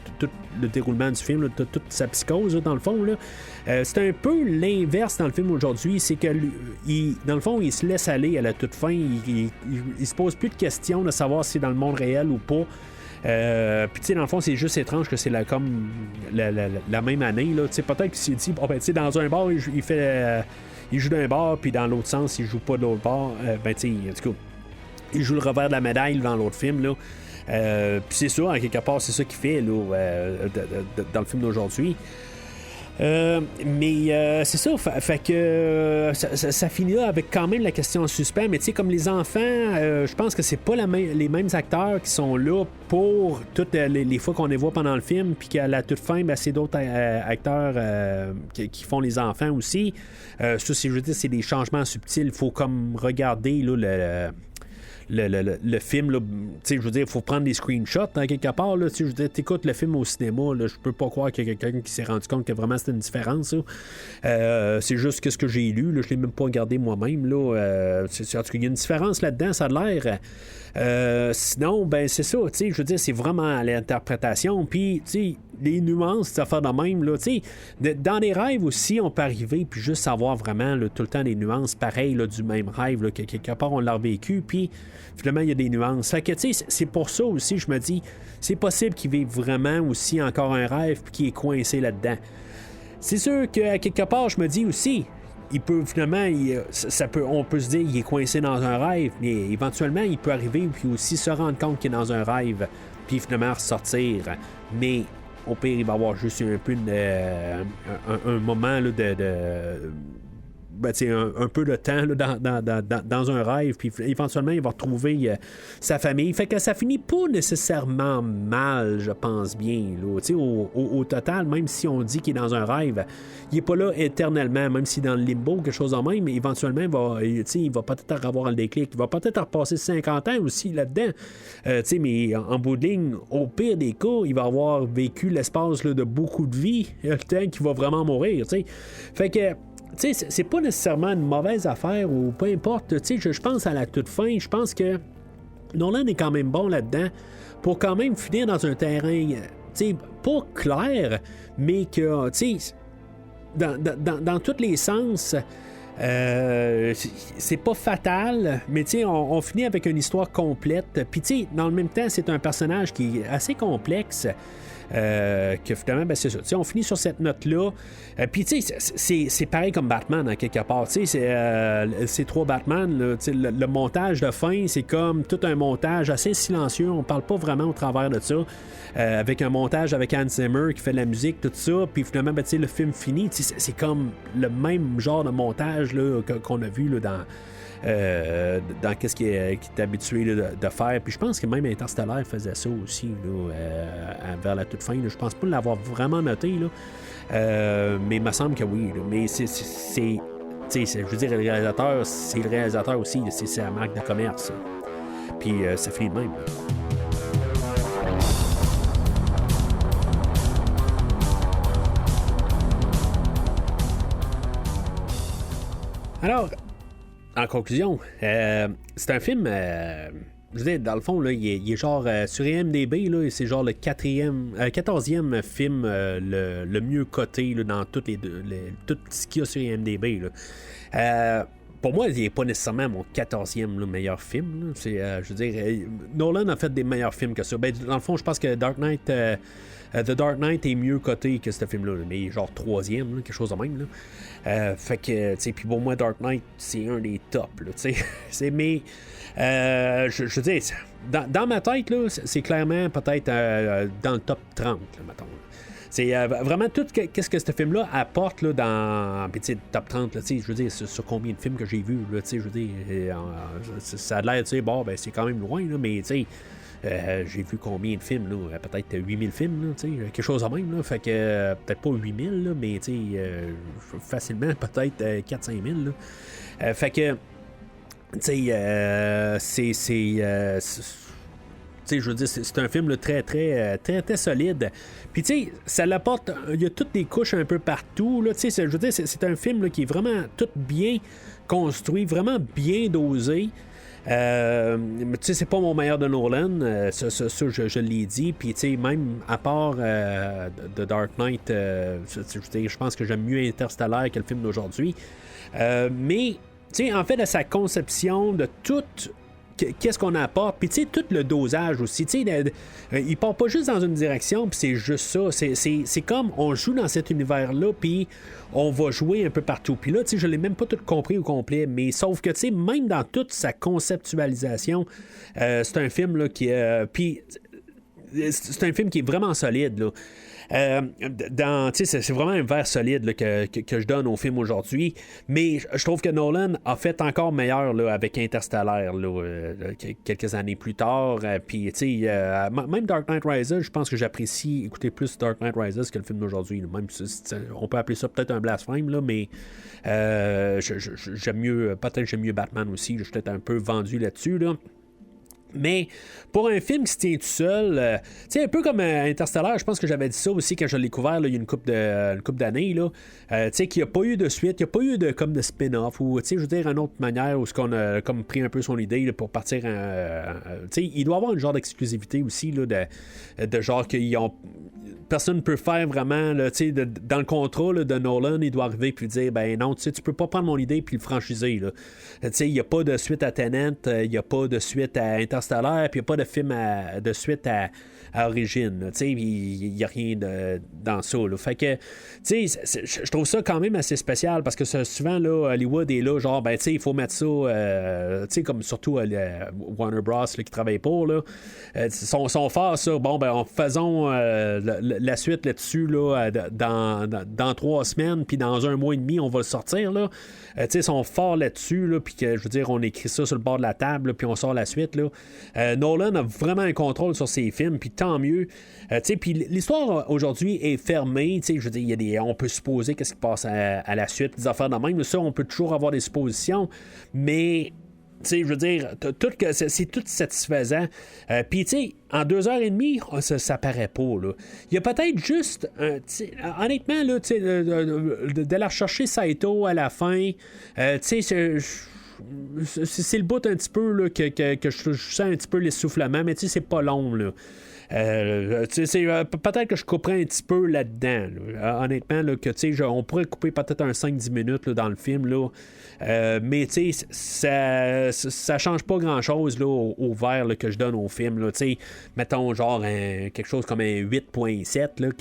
déroulement du film, là, toute sa psychose, là, dans le fond. Là. C'est un peu l'inverse dans le film aujourd'hui, c'est que dans le fond, il se laisse aller à la toute fin, il se pose plus de questions de savoir si c'est dans le monde réel ou pas. Puis dans le fond, c'est juste étrange que c'est comme la même année là. Peut-être qu'il s'est dit dans un bar il joue d'un bar, puis dans l'autre sens il joue pas de l'autre bar. En tout cas, il joue le revers de la médaille dans l'autre film là. Puis c'est ça, en quelque part, c'est ça qu'il fait là, dans le film d'aujourd'hui. Mais c'est ça, fait que ça finit là avec quand même la question en suspens, mais comme les enfants, je pense que c'est pas les mêmes acteurs qui sont là pour toutes les fois qu'on les voit pendant le film, puis qu'à la toute fin, ben, c'est d'autres acteurs qui font les enfants aussi. Ça, je veux dire, c'est des changements subtils, il faut comme regarder là, le film, là, je veux dire, il faut prendre des screenshots hein, quelque part. Là, je veux dire, t'écoutes le film au cinéma, là, je peux pas croire qu'il y a quelqu'un qui s'est rendu compte que vraiment c'était une différence. C'est juste que ce que j'ai lu, là, je l'ai même pas regardé moi-même. Là, en tout cas, il y a une différence là-dedans, ça a l'air. Sinon, ben c'est ça, je veux dire, c'est vraiment à l'interprétation. Puis, les nuances, cette affaire de même, là, dans les rêves aussi, on peut arriver puis juste savoir vraiment là, tout le temps des nuances pareilles là, du même rêve, là, que quelque part on l'a vécu, puis finalement il y a des nuances. Fait que c'est pour ça aussi, je me dis, c'est possible qu'il vive vraiment aussi encore un rêve puis qu'il est coincé là-dedans. C'est sûr qu'à quelque part, je me dis aussi, il peut finalement, on peut se dire qu'il est coincé dans un rêve, mais éventuellement, il peut arriver puis aussi se rendre compte qu'il est dans un rêve, puis finalement ressortir. Mais au pire, il va avoir juste un peu un moment là, un peu de temps là, dans un rêve, puis éventuellement, il va retrouver sa famille. Fait que ça finit pas nécessairement mal, je pense bien. Là. Au total, même si on dit qu'il est dans un rêve, il est pas là éternellement, même si dans le limbo, quelque chose en même, mais éventuellement, il va peut-être avoir le déclic. Il va peut-être repasser 50 ans aussi là-dedans. Mais en bout de ligne, au pire des cas, il va avoir vécu l'espace là, de beaucoup de vie, le temps qu'il va vraiment mourir. T'sais. Fait que c'est pas nécessairement une mauvaise affaire ou peu importe. Je pense à la toute fin, je pense que Nolan est quand même bon là-dedans pour quand même finir dans un terrain pas clair, mais que dans tous les sens, c'est pas fatal, mais on finit avec une histoire complète. Puis dans le même temps, c'est un personnage qui est assez complexe. Que finalement, c'est ça. On finit sur cette note-là. Puis, c'est pareil comme Batman, en quelque part. C'est 3 Batman. Là, le montage de fin, c'est comme tout un montage assez silencieux. On parle pas vraiment au travers de ça. Avec un montage avec Hans Zimmer qui fait de la musique, tout ça. Puis finalement, le film finit. C'est comme le même genre de montage là, qu'on a vu là, dans qu'est-ce qu'il est habitué là, de faire. Puis je pense que même Interstellar faisait ça aussi là, vers la toute fin. Là. Je pense pas l'avoir vraiment noté, là. Mais il me semble que oui. Là. Mais je veux dire, le réalisateur, c'est le réalisateur aussi. C'est sa marque de commerce. Puis ça finit de même. Là. Alors, en conclusion, c'est un film, je veux dire, dans le fond, là, il est genre sur IMDb, là, c'est genre le 14e film le mieux coté là, dans tout ce qu'il y a sur IMDb. Là. Pour moi, il n'est pas nécessairement mon 14e là, meilleur film. Là. Je veux dire, Nolan a fait des meilleurs films que ça. Ben, dans le fond, je pense que The Dark Knight est mieux coté que ce film-là, mais genre 3e, là, quelque chose de même. Là. Fait que, tu sais, puis pour moi, Dark Knight, c'est un des tops, là, tu sais. Mais, je veux dire, dans ma tête, là, c'est clairement peut-être dans le top 30, là, mettons. C'est vraiment tout qu'est-ce que ce film-là apporte là, dans le top 30, là, je veux dire, sur combien de films que j'ai vus, là, je veux dire, ça a l'air, tu sais, bon, ben, c'est quand même loin, là, mais, tu sais, j'ai vu combien de films, là? Peut-être 8000 films, là, quelque chose de même. Là, fait que peut-être pas 8000, là, mais facilement peut-être 4-5 000. Là. Fait que je veux dire, c'est un film là, très, très, très, très solide. Puis, ça l'apporte. Il y a toutes des couches un peu partout. Là, je veux dire, c'est un film là, qui est vraiment tout bien construit, vraiment bien dosé. C'est pas mon meilleur de Nolan, ça je l'ai dit, puis même à part The Dark Knight, je pense que j'aime mieux Interstellar que le film d'aujourd'hui, mais en fait de sa conception de tout qu'est-ce qu'on apporte, puis tout le dosage aussi, il part pas juste dans une direction, puis c'est juste ça, c'est comme on joue dans cet univers-là, puis on va jouer un peu partout, puis là, je l'ai même pas tout compris au complet, mais sauf que, même dans toute sa conceptualisation, c'est un film, là, qui puis c'est un film qui est vraiment solide, là. C'est vraiment un verre solide là, que je donne au film aujourd'hui, mais je trouve que Nolan a fait encore meilleur là, avec Interstellar là, quelques années plus tard, puis même Dark Knight Rises, je pense que j'apprécie écouter plus Dark Knight Rises que le film d'aujourd'hui là. Même on peut appeler ça peut-être un blasphème là, mais j'aime mieux, peut-être j'aime mieux Batman aussi, je suis peut-être un peu vendu là-dessus là. Mais pour un film qui se tient tout seul, un peu comme Interstellar, je pense que j'avais dit ça aussi quand je l'ai découvert il y a une couple d'années, là, qu'il n'y a pas eu de suite, il n'y a pas eu de spin-off, ou je veux dire, une autre manière où on a comme pris un peu son idée là, pour partir il doit y avoir une genre d'exclusivité aussi, là, de genre qu'ils ont... Personne ne peut faire vraiment, là, dans le contrat là, de Nolan, il doit arriver puis dire, ben non, tu peux pas prendre mon idée puis le franchiser. Il n'y a pas de suite à Tenet, il n'y a pas de suite à Interstellar, puis il n'y a pas de film de suite à Origine. Il n'y a rien dans ça. Là. Fait que, je trouve ça quand même assez spécial parce que souvent, là, Hollywood est là, genre, ben, il faut mettre ça, comme surtout Warner Bros. Là, qui travaille pour, là, sont forts, ça. Bon, ben, faisons la suite là-dessus là, dans 3 semaines, puis dans 1 mois et demi, on va le sortir. Là. Ils sont forts là-dessus, là, puis que je veux dire, on écrit ça sur le bord de la table, puis on sort la suite. Là. Nolan a vraiment un contrôle sur ses films, puis tant mieux. Puis l'histoire aujourd'hui est fermée. Je veux dire, on peut supposer qu'est-ce qui passe à la suite, des affaires de même. Ça, on peut toujours avoir des suppositions, mais je veux dire, c'est tout satisfaisant. Puis, en 2h30, ça paraît pas. Là. Il y a peut-être juste, honnêtement, là, de rechercher Saito à la fin, c'est le bout un petit peu là, que je sens un petit peu l'essoufflement, mais c'est pas long. Là. Peut-être que je couperais un petit peu là-dedans. Là. Honnêtement, là, que on pourrait couper peut-être un 5-10 minutes là, dans le film. Là. Mais ça change pas grand-chose là, au vert là, que je donne au film. Là. Mettons genre quelque chose comme un 8.7 là,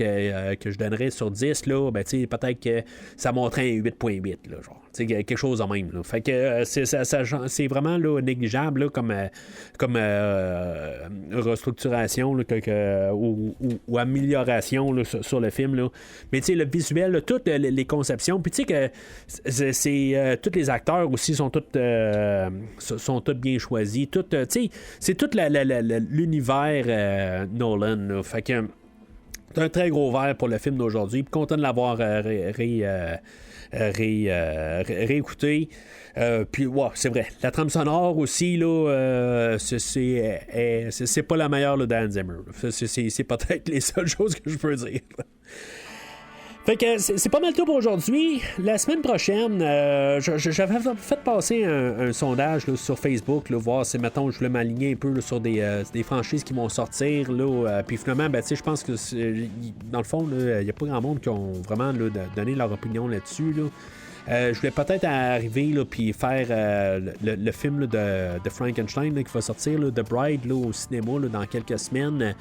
que je donnerais sur 10. Là, peut-être que ça monterait un 8.8. Là, genre. Quelque chose en même. Là. Fait que c'est vraiment là, négligeable là, comme restructuration là, ou amélioration là, sur le film. Là. Mais le visuel, là, toutes les conceptions, puis tu sais que tous les acteurs aussi sont tous bien choisis. C'est tout l'univers Nolan. Là. Fait que c'est un très gros verre pour le film d'aujourd'hui. Puis content de l'avoir réécouté. Puis, ouais, c'est vrai. La trame sonore aussi, là, c'est pas la meilleure là, d'Hans Zimmer. C'est peut-être les seules choses que je peux dire. Fait que c'est pas mal tout pour aujourd'hui. La semaine prochaine, j'avais fait passer un sondage là, sur Facebook, là, voir si, mettons, je voulais m'aligner un peu là, sur des franchises qui vont sortir. Puis finalement, je pense que dans le fond, il n'y a pas grand monde qui ont vraiment là, donné leur opinion là-dessus. Là. Je voulais peut-être arriver là, puis faire le film là, de Frankenstein là, qui va sortir, là, The Bride, là, au cinéma là, dans quelques semaines.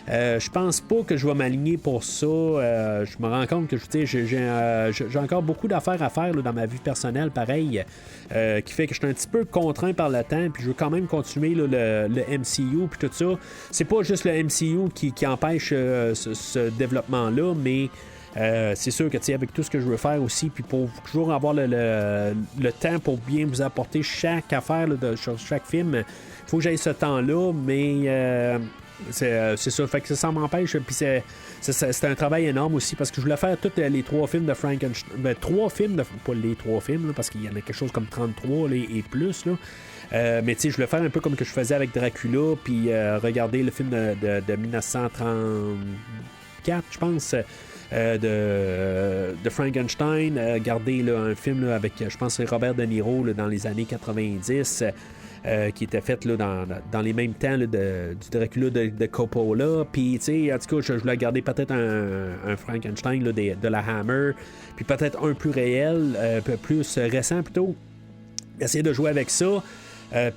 Je pense pas que je vais m'aligner pour ça. Je me rends compte que j'ai encore beaucoup d'affaires à faire là, dans ma vie personnelle, pareil, qui fait que je suis un petit peu contraint par le temps, puis je veux quand même continuer là, le MCU, puis tout ça. C'est pas juste le MCU qui empêche ce développement-là, mais c'est sûr que avec tout ce que je veux faire aussi, puis pour toujours avoir le temps pour bien vous apporter chaque affaire là, sur chaque film, il faut que j'aille ce temps-là, mais c'est ça, fait que ça m'empêche, puis c'est un travail énorme aussi, parce que je voulais faire tous les 3 films de Frankenstein, 3 films, pas les 3 films, là, parce qu'il y en a quelque chose comme 33 là, et plus, là. Mais je voulais faire un peu comme que je faisais avec Dracula, puis regarder le film de 1934, je pense, de Frankenstein, garder là, un film là, avec, je pense, Robert De Niro là, dans les années 90, qui était fait là, dans les mêmes temps là, du Dracula de Coppola. Puis, en tout cas, je voulais garder peut-être un Frankenstein là, de la Hammer, puis peut-être un plus réel, un peu plus récent plutôt. Essayer de jouer avec ça.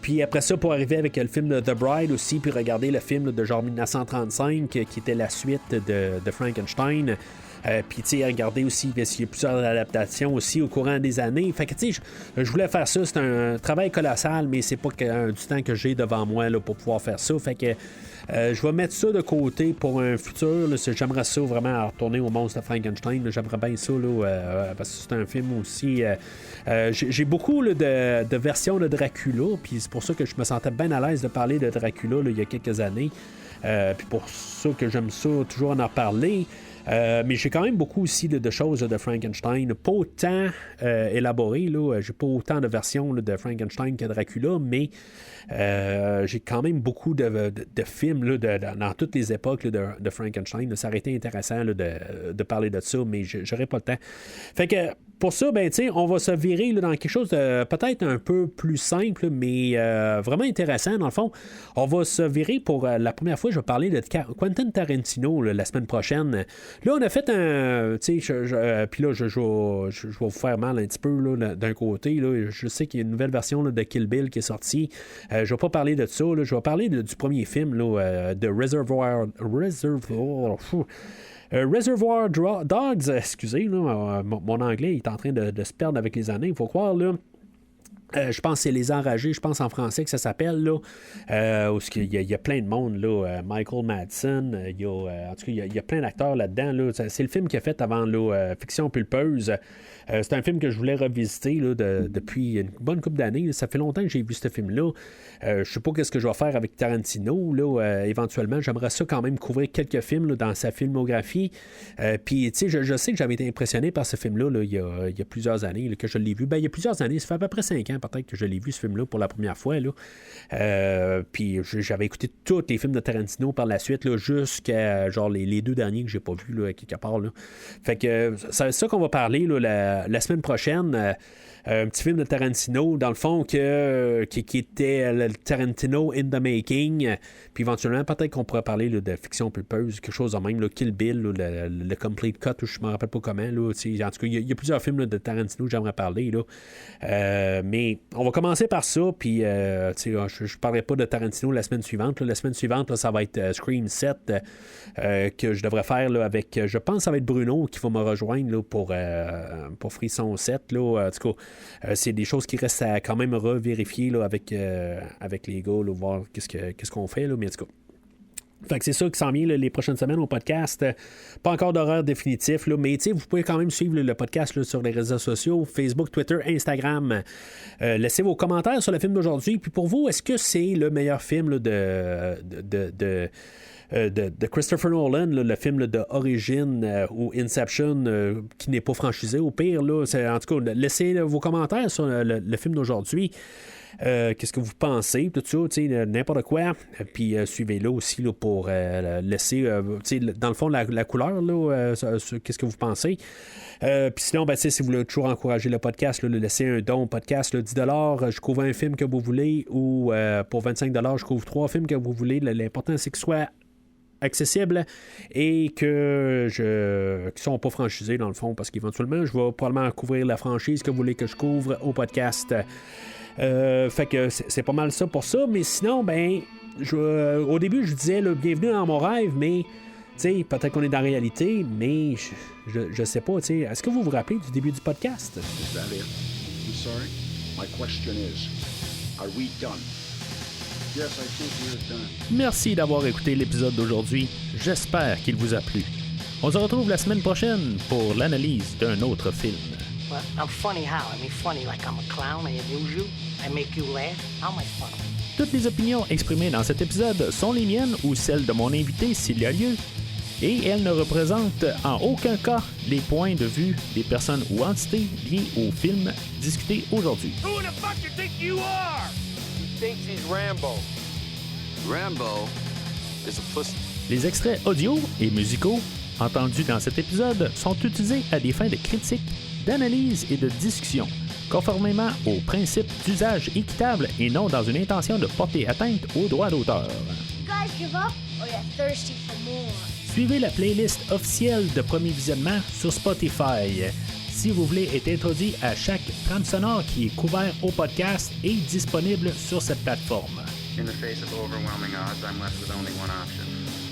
Puis après ça, pour arriver avec le film de The Bride aussi, puis regarder le film là, de genre 1935, qui était la suite de Frankenstein. Puis, tu sais, regarder aussi, parce qu'il y a plusieurs adaptations aussi au courant des années. Fait que, tu sais, je voulais faire ça. C'est un travail colossal, mais c'est pas du temps que j'ai devant moi là, pour pouvoir faire ça. Fait que je vais mettre ça de côté pour un futur. Là, j'aimerais ça vraiment retourner au monstre de Frankenstein. Là, j'aimerais bien ça, là, parce que c'est un film aussi. J'ai beaucoup là, de versions de Dracula, puis c'est pour ça que je me sentais bien à l'aise de parler de Dracula là, il y a quelques années. Puis pour ça que j'aime ça, toujours en reparler. Mais j'ai quand même beaucoup aussi de choses de Frankenstein, pas autant élaborées, là. J'ai pas autant de versions là, de Frankenstein que Dracula, mais j'ai quand même beaucoup de films là, dans toutes les époques là, de Frankenstein. Là. Ça aurait été intéressant là, de parler de ça, mais j'aurais pas le temps. Fait que pour ça, on va se virer là, dans quelque chose de peut-être un peu plus simple, mais vraiment intéressant. Dans le fond, on va se virer pour la première fois, je vais parler de Quentin Tarantino là, la semaine prochaine. Là, on a fait un... puis là, je vais vous faire mal un petit peu là, d'un côté. Là, je sais qu'il y a une nouvelle version là, de Kill Bill qui est sortie. Je vais pas parler de ça. Là, je vais parler du premier film là, de Reservoir Dogs, excusez, là, mon anglais est en train de se perdre avec les années, il faut croire, là. Je pense que c'est Les Enragés, je pense en français que ça s'appelle, là. Où il y a plein de monde, là. Michael Madsen, en tout cas, il y a plein d'acteurs là-dedans. Là. C'est le film qu'il a fait avant Fiction pulpeuse. C'est un film que je voulais revisiter là, depuis une bonne couple d'années. Ça fait longtemps que j'ai vu ce film-là. Je sais pas ce que je vais faire avec Tarantino. Là. Éventuellement, j'aimerais ça quand même couvrir quelques films là, dans sa filmographie. Puis, tu sais, je sais que j'avais été impressionné par ce film-là là, il y a plusieurs années là, que je l'ai vu. Ben, il y a plusieurs années, ça fait à peu près 5 ans peut-être que je l'ai vu, ce film-là, pour la première fois. Là. Puis, j'avais écouté tous les films de Tarantino par la suite, là, jusqu'à genre les 2 derniers que j'ai pas vus, là, quelque part. Là. Fait que c'est ça qu'on va parler là, la semaine prochaine. Un petit film de Tarantino, dans le fond, qui était le Tarantino in the making. Puis éventuellement, peut-être qu'on pourrait parler là, de Fiction pulpeuse, quelque chose de même, là, Kill Bill, là, le Complete Cut, je ne me rappelle pas comment. Là, en tout cas, il y a plusieurs films là, de Tarantino que j'aimerais parler. Là. Mais on va commencer par ça, puis je ne parlerai pas de Tarantino la semaine suivante. Là. La semaine suivante, là, ça va être Scream 7 que je devrais faire là, avec, je pense que ça va être Bruno qui va me rejoindre là, pour Frisson 7. Là. En tout cas, c'est des choses qui restent à quand même revérifier là, avec les gars, là, voir qu'est-ce qu'on fait, là, mais en tout cas. Fait que c'est ça qui s'en vient là, les prochaines semaines au podcast. Pas encore d'horaire définitif, là, mais vous pouvez quand même suivre le podcast là, sur les réseaux sociaux, Facebook, Twitter, Instagram. Laissez vos commentaires sur le film d'aujourd'hui. Puis pour vous, est-ce que c'est le meilleur film là, de Christopher Nolan, là, le film là, de Origin ou Inception qui n'est pas franchisé au pire, là, en tout cas, laissez vos commentaires sur le film d'aujourd'hui. Qu'est-ce que vous pensez, tout ça, n'importe quoi. Puis suivez-le aussi là, pour laisser, dans le fond, la couleur, là, qu'est-ce que vous pensez. Puis sinon, si vous voulez toujours encourager le podcast, là, laissez un don au podcast, là, 10$, je couvre un film que vous voulez, ou pour 25$, je couvre 3 films que vous voulez. L'important, c'est que ce soit accessible et qui sont pas franchisés dans le fond, parce qu'éventuellement je vais probablement couvrir la franchise que vous voulez que je couvre au podcast. Fait que c'est pas mal ça pour ça, mais sinon au début je disais là, bienvenue dans mon rêve, mais peut-être qu'on est dans la réalité, mais je sais pas, est-ce que vous vous rappelez du début du podcast? Is that it? I'm sorry. My question is, are we done? Yes, I think we're done. Merci d'avoir écouté l'épisode d'aujourd'hui. J'espère qu'il vous a plu. On se retrouve la semaine prochaine pour l'analyse d'un autre film. Well, I'm funny how? I mean funny like I'm a clown, I amuse you, I make you laugh. How am I funny? Toutes les opinions exprimées dans cet épisode sont les miennes ou celles de mon invité s'il y a lieu, et elles ne représentent en aucun cas les points de vue des personnes ou entités liées au film discuté aujourd'hui. Who the fuck you think you are? He thinks he's Rambo. Rambo is a pussy. Les extraits audio et musicaux entendus dans cet épisode sont utilisés à des fins de critique, d'analyse et de discussion, conformément aux principes d'usage équitable et non dans une intention de porter atteinte aux droits d'auteur. Suivez la playlist officielle de Premier Visionnement sur Spotify. Si vous voulez être introduit à chaque trame sonore qui est couvert au podcast et disponible sur cette plateforme. In the face of overwhelming odds, I'm left with only one option.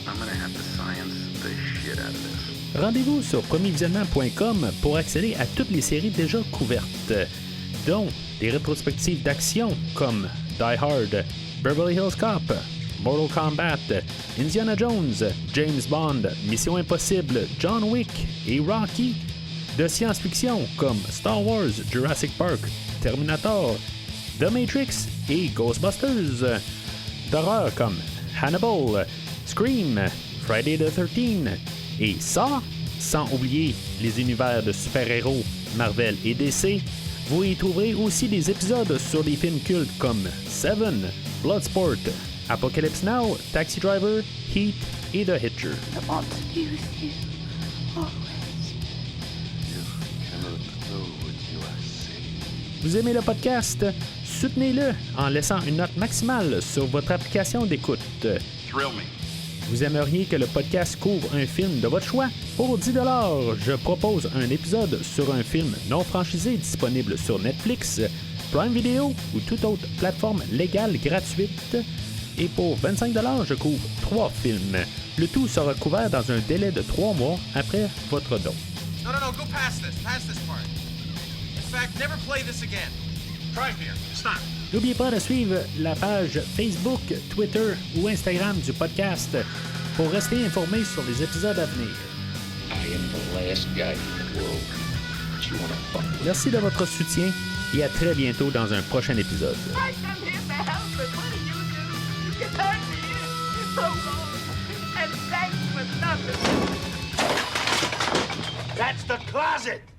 I'm gonna have to science the shit out of this. Rendez-vous sur premiervisionnement.com pour accéder à toutes les séries déjà couvertes, dont des rétrospectives d'action comme Die Hard, Beverly Hills Cop, Mortal Kombat, Indiana Jones, James Bond, Mission Impossible, John Wick et Rocky, de science-fiction comme Star Wars, Jurassic Park, Terminator, The Matrix et Ghostbusters, d'horreur comme Hannibal, Scream, Friday the 13th et Saw, sans oublier les univers de super-héros Marvel et DC. Vous y trouverez aussi des épisodes sur des films cultes comme Seven, Bloodsport, Apocalypse Now, Taxi Driver, Heat et The Hitcher. I want to be with you always. Vous aimez le podcast? Soutenez-le en laissant une note maximale sur votre application d'écoute. Thrill me. Vous aimeriez que le podcast couvre un film de votre choix? Pour 10$, je propose un épisode sur un film non franchisé disponible sur Netflix, Prime Video ou toute autre plateforme légale gratuite. Et pour 25$, je couvre 3 films. Le tout sera couvert dans un délai de 3 mois après votre don. No, go past this part. In fact, never play this again. Right here. Stop. N'oubliez pas de suivre la page Facebook, Twitter ou Instagram du podcast pour rester informé sur les épisodes à venir. I am the last guy in the world that you wanna fuck with. Merci de votre soutien et à très bientôt dans un prochain épisode. I come here to help, but what do? You turned me in so long, and thanks for nothing. That's the closet!